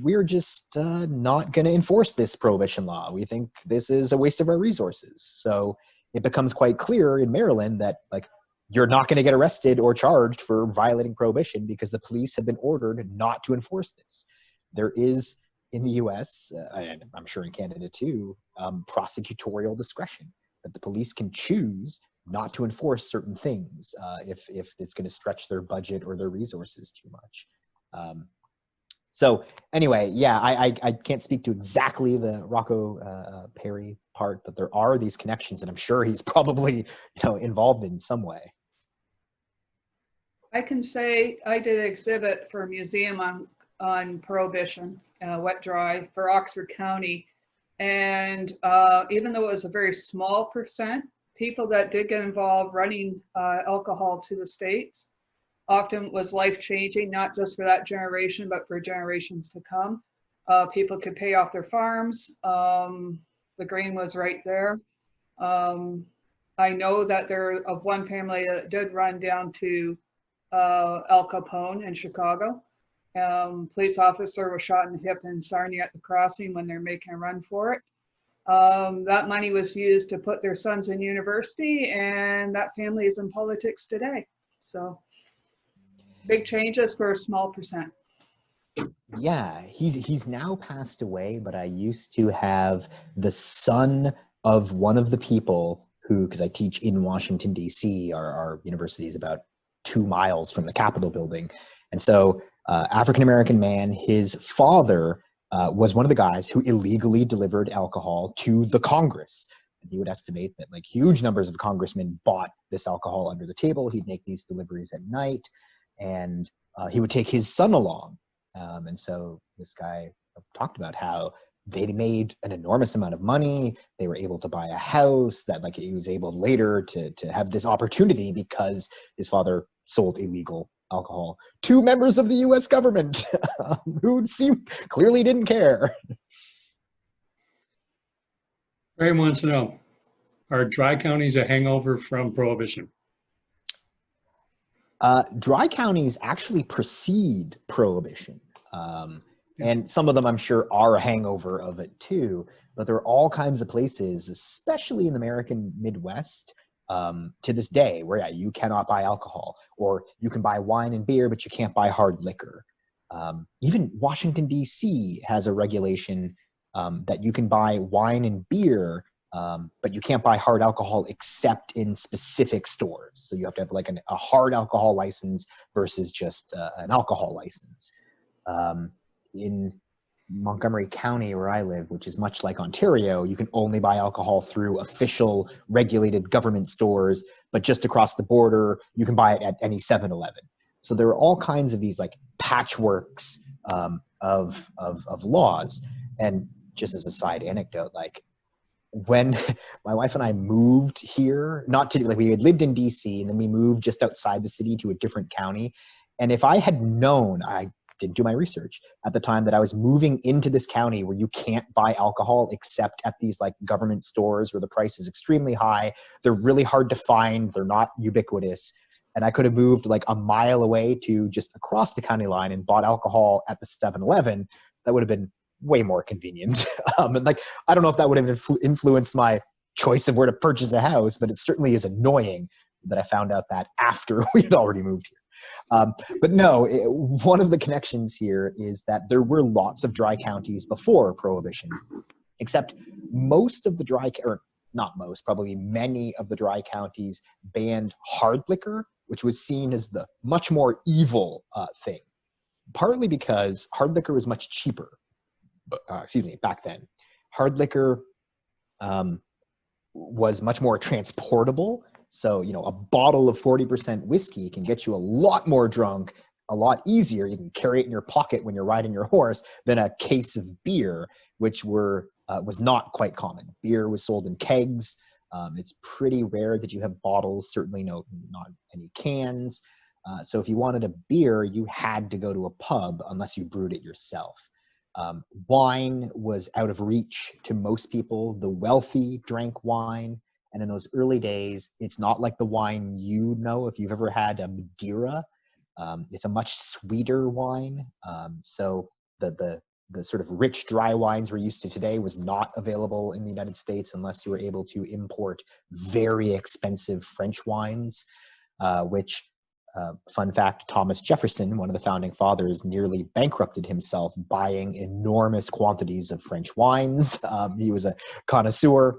we're just not going to enforce this Prohibition law. We think this is a waste of our resources. So it becomes quite clear in Maryland that like you're not going to get arrested or charged for violating Prohibition because the police have been ordered not to enforce this. There is in the US, and I'm sure in Canada too, prosecutorial discretion that the police can choose not to enforce certain things if it's going to stretch their budget or their resources too much. So anyway, yeah, I can't speak to exactly the Rocco Perry part, but there are these connections, and I'm sure he's probably involved in some way. I can say I did an exhibit for a museum on on Prohibition, wet dry for Oxford County. And even though it was a very small percent, people that did get involved running alcohol to the States often was life-changing, not just for that generation, but for generations to come. People could pay off their farms. The grain was right there. I know that there of one family that did run down to Al Capone in Chicago. Police officer was shot in the hip in Sarnia at the crossing when they're making a run for it. That money was used to put their sons in university, and that family is in politics today. So big changes for a small percent. Yeah, he's now passed away, but I used to have the son of one of the people who, because I teach in Washington, D.C., our university is about 2 miles from the Capitol building. And so African-American man, his father was one of the guys who illegally delivered alcohol to the Congress. And he would estimate that like huge numbers of congressmen bought this alcohol under the table. He'd make these deliveries at night, and he would take his son along. And so this guy talked about how they made an enormous amount of money. They were able to buy a house, that like he was able later to have this opportunity because his father sold illegal alcohol to members of the US government who clearly didn't care. Ray wants to know, are dry counties a hangover from Prohibition? Dry counties actually precede Prohibition. And some of them, I'm sure, are a hangover of it too. But there are all kinds of places, especially in the American Midwest, to this day, where yeah, you cannot buy alcohol, or you can buy wine and beer, but you can't buy hard liquor. Even Washington, D.C. has a regulation that you can buy wine and beer, but you can't buy hard alcohol except in specific stores. So you have to have like a hard alcohol license versus just an alcohol license. In Montgomery County, where I live, which is much like Ontario, you can only buy alcohol through official regulated government stores, but just across the border, you can buy it at any 7-Eleven. So there are all kinds of these like patchworks of laws. And just as a side anecdote, like when my wife and I moved here, not to like we had lived in DC and then we moved just outside the city to a different county. And if I had known, I didn't do my research at the time, that I was moving into this county where you can't buy alcohol except at these like government stores where the price is extremely high. They're really hard to find. They're not ubiquitous. And I could have moved like a mile away to just across the county line and bought alcohol at the 7-Eleven. That would have been way more convenient. And like, I don't know if that would have influenced my choice of where to purchase a house, but it certainly is annoying that I found out that after we had already moved here. But no, one of the connections here is that there were lots of dry counties before Prohibition, except most of the dry, or not most, probably many of the dry counties banned hard liquor, which was seen as the much more evil thing, partly because hard liquor was much cheaper. Back then. Hard liquor was much more transportable. So, you know, a bottle of 40% whiskey can get you a lot more drunk, a lot easier. You can carry it in your pocket when you're riding your horse than a case of beer, which was not quite common. Beer was sold in kegs. It's pretty rare that you have bottles, certainly not any cans. So if you wanted a beer, you had to go to a pub unless you brewed it yourself. Wine was out of reach to most people. The wealthy drank wine. And in those early days, it's not like the wine you know if you've ever had a Madeira. It's a much sweeter wine. So the sort of rich dry wines we're used to today was not available in the United States unless you were able to import very expensive French wines, which, fun fact, Thomas Jefferson, one of the founding fathers, nearly bankrupted himself buying enormous quantities of French wines. He was a connoisseur.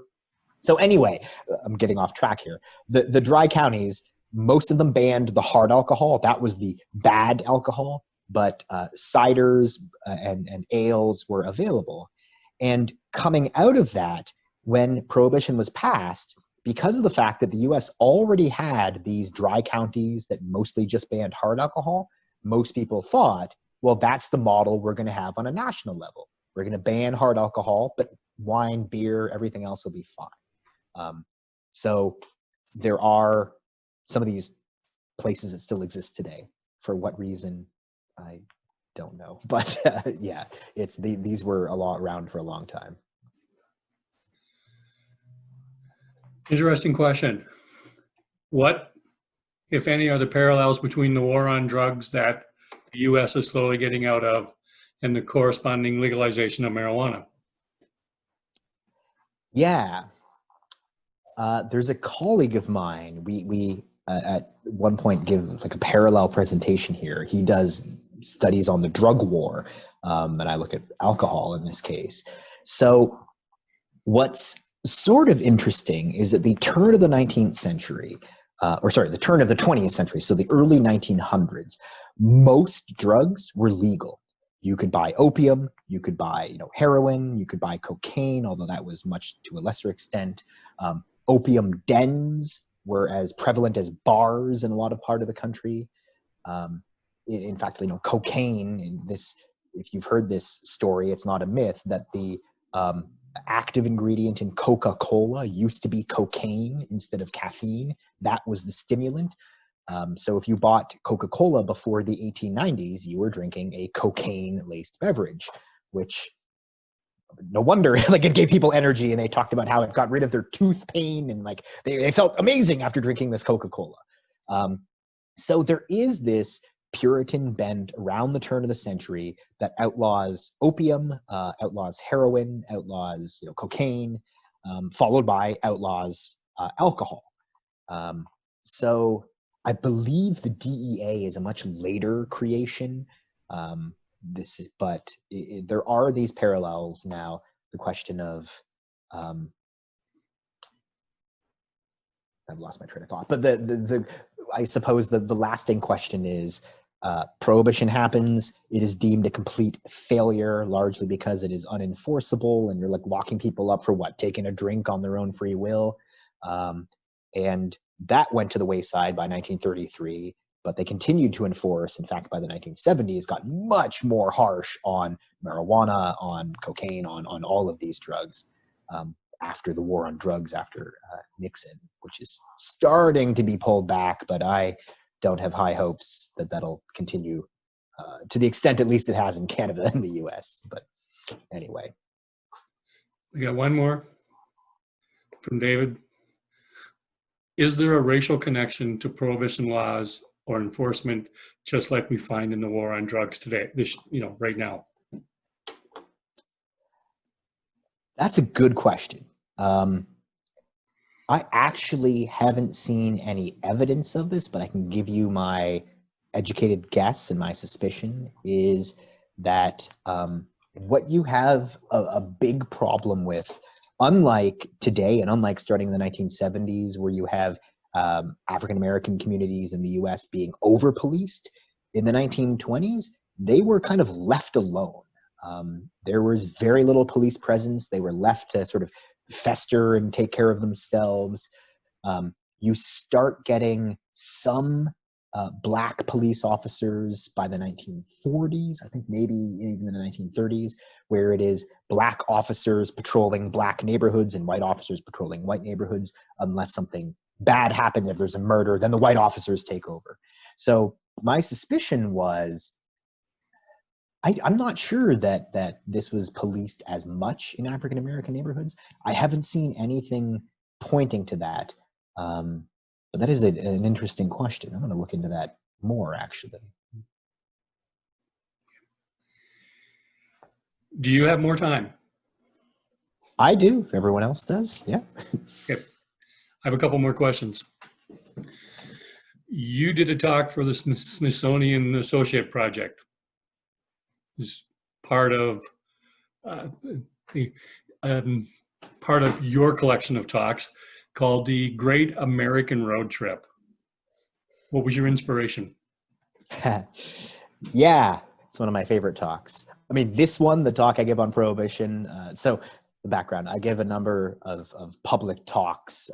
So anyway, I'm getting off track here. The dry counties, most of them banned the hard alcohol. That was the bad alcohol, but ciders and ales were available. And coming out of that, when Prohibition was passed, because of the fact that the US already had these dry counties that mostly just banned hard alcohol, most people thought well, that's the model we're going to have on a national level. We're going to ban hard alcohol, but wine, beer, everything else will be fine. So there are some of these places that still exist today. For what reason, I don't know. But yeah, these were around for a long time. Interesting question. What, if any, are the parallels between the war on drugs that the U.S. is slowly getting out of and the corresponding legalization of marijuana? Yeah. There's a colleague of mine. We at one point give like a parallel presentation here. He does studies on the drug war, and I look at alcohol in this case. So what's sort of interesting is at the turn of the 19th century, the turn of the 20th century, so the early 1900s, most drugs were legal. You could buy opium, you could buy heroin, you could buy cocaine, although that was much to a lesser extent. Opium dens were as prevalent as bars in a lot of part of the country. In fact, cocaine, if you've heard this story, it's not a myth, that the active ingredient in Coca-Cola used to be cocaine instead of caffeine. That was the stimulant. So if you bought Coca-Cola before the 1890s, you were drinking a cocaine-laced beverage, which no wonder, it gave people energy, and they talked about how it got rid of their tooth pain, and they felt amazing after drinking this Coca-Cola. So there is this Puritan bent around the turn of the century that outlaws opium, outlaws heroin, outlaws cocaine, followed by outlaws alcohol. So I believe the DEA is a much later creation. But there are these parallels now. The question of I've lost my train of thought, but I suppose the lasting question is, Prohibition happens. It is deemed a complete failure, largely because it is unenforceable, and you're locking people up for taking a drink on their own free will, and that went to the wayside by 1933. But they continued to enforce. In fact, by the 1970s, got much more harsh on marijuana, on cocaine, on all of these drugs, after the war on drugs, after Nixon, which is starting to be pulled back. But I don't have high hopes that that'll continue to the extent, at least, it has in Canada and the US. But anyway. We got one more from David. Is there a racial connection to prohibition laws or enforcement, just like we find in the war on drugs today, right now? That's a good question. I actually haven't seen any evidence of this, but I can give you my educated guess, and my suspicion is that what you have a big problem with, unlike today and unlike starting in the 1970s, where you have African-American communities in the US being over-policed, in the 1920s, they were kind of left alone. There was very little police presence. They were left to sort of fester and take care of themselves. You start getting some black police officers by the 1940s, I think maybe even in the 1930s, where it is black officers patrolling black neighborhoods and white officers patrolling white neighborhoods. Unless something bad happens, if there's a murder, then the white officers take over. So my suspicion was, I'm not sure that this was policed as much in African-American neighborhoods. I haven't seen anything pointing to that. But that is an interesting question. I'm going to look into that more, actually. Do you have more time? I do. If everyone else does, yeah. Okay. I have a couple more questions. You did a talk for the Smithsonian Associate Project. Is part of part of your collection of talks called the Great American Road Trip. What was your inspiration? Yeah, it's one of my favorite talks. I mean, this one, the talk I give on Prohibition. So the background. I give a number of public talks,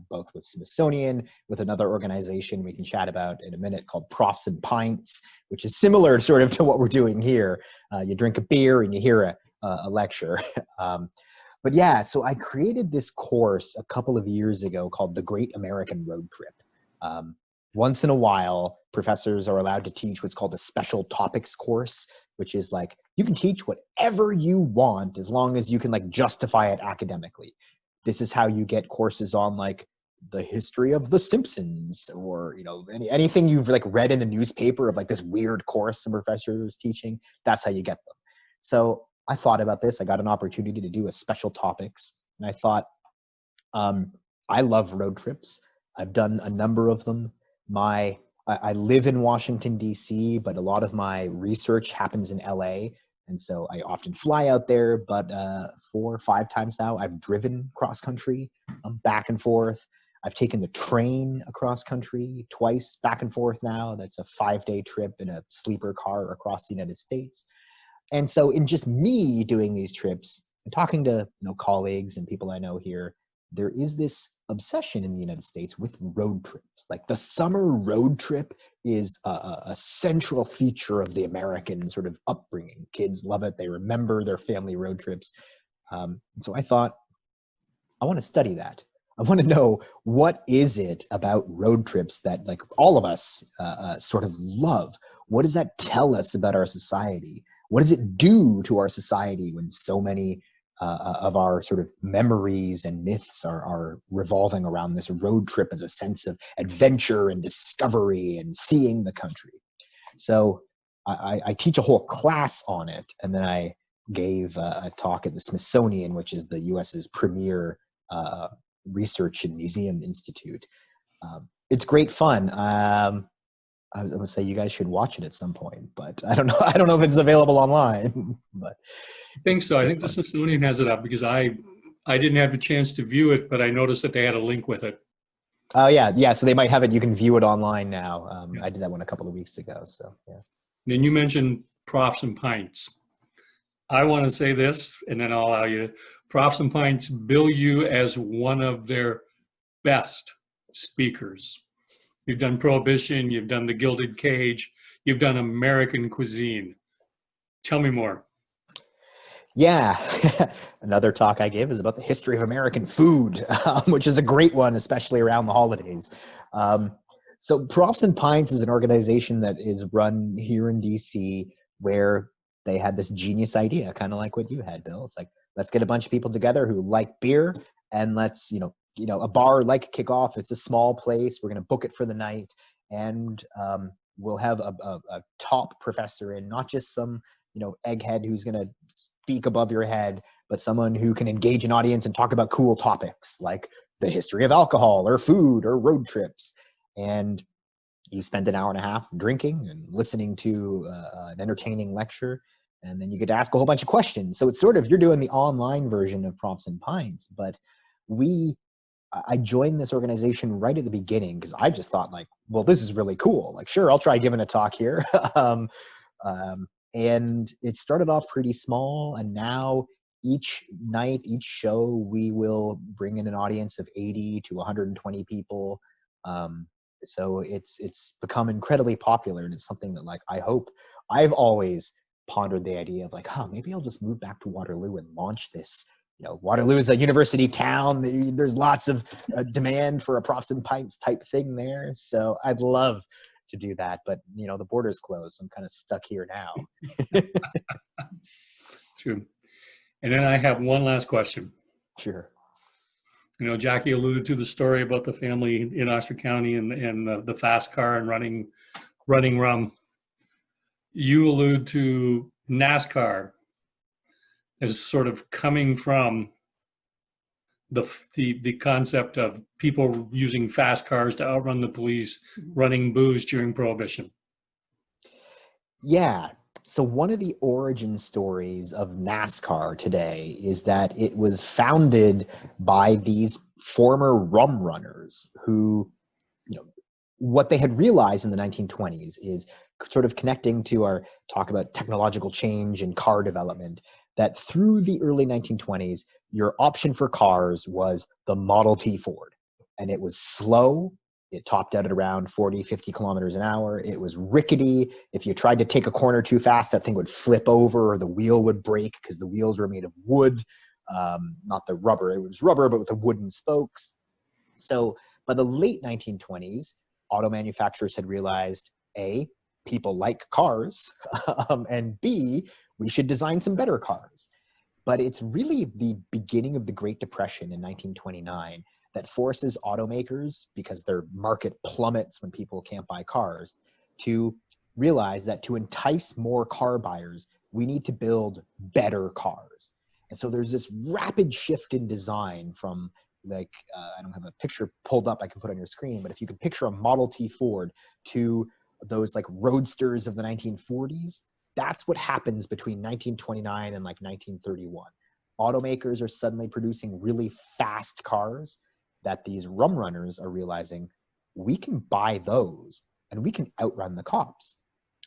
both with Smithsonian, with another organization we can chat about in a minute called Profs and Pints, which is similar sort of to what we're doing here. You drink a beer and you hear a lecture. But yeah, so I created this course a couple of years ago called The Great American Road Trip. Once in a while, professors are allowed to teach what's called a special topics course, which is like, you can teach whatever you want as long as you can like justify it academically. This is how you get courses on like the history of The Simpsons, or, you know, anything you've like read in the newspaper of like this weird course some professor is teaching. That's how you get them. So I thought about this. I got an opportunity to do a special topics, and I thought, I love road trips. I've done a number of them. I live in Washington, D.C., but a lot of my research happens in L.A., and so I often fly out there, but 4 or 5 times now, I've driven cross-country back and forth. I've taken the train across country twice, back and forth now. That's a 5-day trip in a sleeper car across the United States. And so in just me doing these trips and talking to colleagues and people I know here, there is this obsession in the United States with road trips. Like the summer road trip is a central feature of the American sort of upbringing. Kids love it. They remember their family road trips. And so I thought, I want to study that. I want to know, what is it about road trips that like all of us sort of love? What does that tell us about our society? What does it do to our society when so many of our sort of memories and myths are revolving around this road trip as a sense of adventure and discovery and seeing the country? So I teach a whole class on it, and then I gave a talk at the Smithsonian, which is the US's premier research and museum institute. It's great fun. I would say you guys should watch it at some point, but I don't know. I don't know if it's available online. But I think so. I think the Smithsonian has it up, because I didn't have a chance to view it, but I noticed that they had a link with it. Oh yeah. So they might have it. You can view it online now. Yeah. I did that one a couple of weeks ago. So yeah. Then you mentioned Profs and Pints. I want to say this, and then I'll allow you. Profs and Pints bill you as one of their best speakers. You've done Prohibition, you've done The Gilded Cage, you've done American Cuisine. Tell me more. Yeah. Another talk I give is about the history of American food, which is a great one, especially around the holidays. So Profs and Pints is an organization that is run here in DC, where they had this genius idea, kind of like what you had, Bill. It's like, let's get a bunch of people together who like beer, and let's, a bar like Kickoff. It's a small place. We're going to book it for the night, and we'll have a top professor in, not just some egghead who's going to speak above your head, but someone who can engage an audience and talk about cool topics like the history of alcohol or food or road trips. And you spend an hour and a half drinking and listening to an entertaining lecture, and then you get to ask a whole bunch of questions. So it's sort of, you're doing the online version of Profs and Pints, but I joined this organization right at the beginning because I just thought like, well, this is really cool. Like, sure, I'll try giving a talk here. And it started off pretty small, and now each night, each show, we will bring in an audience of 80 to 120 people. So it's become incredibly popular, and it's something that like I've always pondered the idea of like, maybe I'll just move back to Waterloo and launch this. Waterloo is a university town. There's lots of demand for a Profs and Pints type thing there. So I'd love to do that, but the border's closed, so I'm kind of stuck here now. True. And then I have one last question. Sure. Jackie alluded to the story about the family in Oxford County and the fast car and running rum. You allude to NASCAR as sort of coming from the concept of people using fast cars to outrun the police, running booze during Prohibition. Yeah. So one of the origin stories of NASCAR today is that it was founded by these former rum runners who, what they had realized in the 1920s is sort of connecting to our talk about technological change and car development. that through the early 1920s, your option for cars was the Model T Ford. And it was slow. It topped out at around 40, 50 kilometers an hour. It was rickety. If you tried to take a corner too fast, that thing would flip over or the wheel would break because the wheels were made of wood, not the rubber. It was rubber, but with the wooden spokes. So by the late 1920s, auto manufacturers had realized, A, people like cars, and B, we should design some better cars. But it's really the beginning of the Great Depression in 1929 that forces automakers, because their market plummets when people can't buy cars, to realize that to entice more car buyers, we need to build better cars. And so there's this rapid shift in design from like, I don't have a picture pulled up I can put on your screen, but if you can picture a Model T Ford to those like roadsters of the 1940s, that's what happens between 1929 and like 1931. Automakers are suddenly producing really fast cars that these rum runners are realizing we can buy those and we can outrun the cops,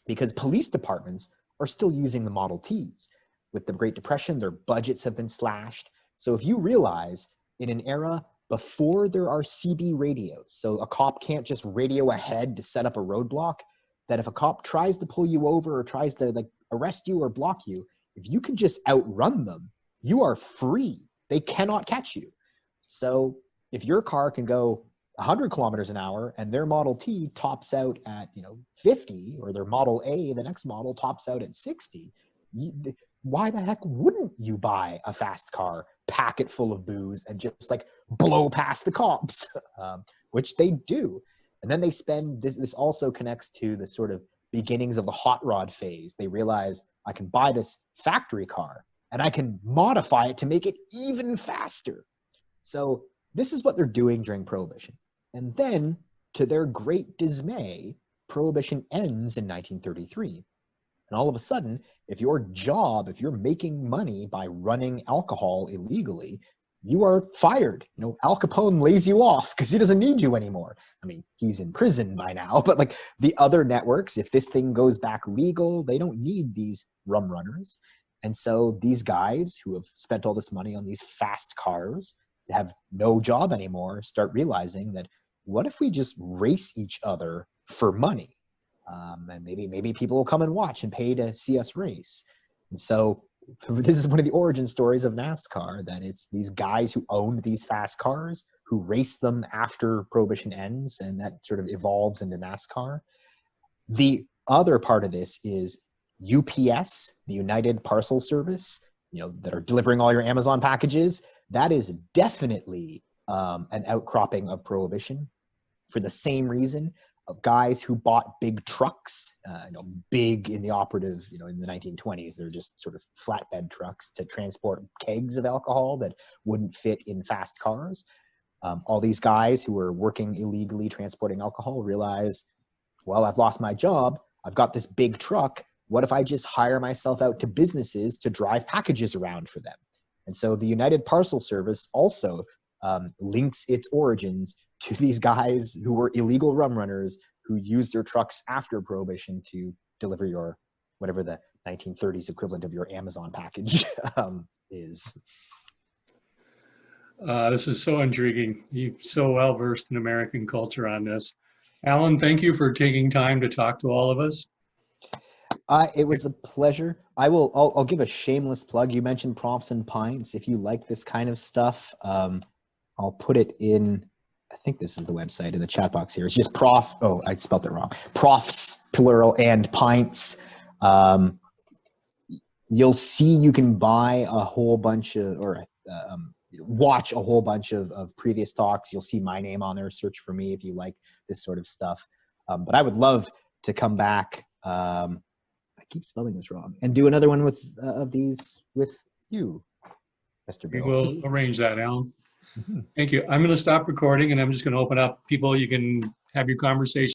because police departments are still using the Model Ts. With the Great Depression, their budgets have been slashed. So if you realize in an era before there are CB radios, so a cop can't just radio ahead to set up a roadblock, that if a cop tries to pull you over or tries to like arrest you or block you, if you can just outrun them, you are free. They cannot catch you. So if your car can go 100 kilometers an hour and their Model T tops out at 50, or their Model A, the next model, tops out at 60, why the heck wouldn't you buy a fast car, pack it full of booze, and just like blow past the cops, which they do. And then they spend, this also connects to the sort of beginnings of the hot rod phase. They realize I can buy this factory car and I can modify it to make it even faster. So this is what they're doing during Prohibition. And then, to their great dismay, Prohibition ends in 1933. And all of a sudden, if you're making money by running alcohol illegally, you are fired. Al Capone lays you off because he doesn't need you anymore. I mean, he's in prison by now, but like the other networks, if this thing goes back legal, they don't need these rum runners. And so these guys who have spent all this money on these fast cars, have no job anymore, start realizing that what if we just race each other for money? And maybe people will come and watch and pay to see us race. And so this is one of the origin stories of NASCAR, that it's these guys who owned these fast cars who race them after Prohibition ends, and that sort of evolves into NASCAR. The other part of this is UPS, the United Parcel Service, that are delivering all your Amazon packages. That is definitely an outcropping of Prohibition, for the same reason of guys who bought big trucks, big in the operative, in the 1920s, they're just sort of flatbed trucks to transport kegs of alcohol that wouldn't fit in fast cars. All these guys who were working illegally transporting alcohol realize, well, I've lost my job. I've got this big truck. What if I just hire myself out to businesses to drive packages around for them? And so the United Parcel Service also links its origins to these guys who were illegal rum runners who used their trucks after Prohibition to deliver your, whatever the 1930s equivalent of your Amazon package is. This is so intriguing. You're so well versed in American culture on this. Alan, thank you for taking time to talk to all of us. It was a pleasure. I'll give a shameless plug. You mentioned Profs and Pints. If you like this kind of stuff, I'll put it in, I think this is the website in the chat box here. It's just I spelled it wrong. Profs, plural, and Pints. You'll see you can buy a whole bunch of, or watch a whole bunch of previous talks. You'll see my name on there. Search for me if you like this sort of stuff. But I would love to come back. I keep spelling this wrong, and do another one with of these with you, Mr. Bill. We will arrange that, Alan. Thank you. I'm going to stop recording, and I'm just going to open up people. You can have your conversation.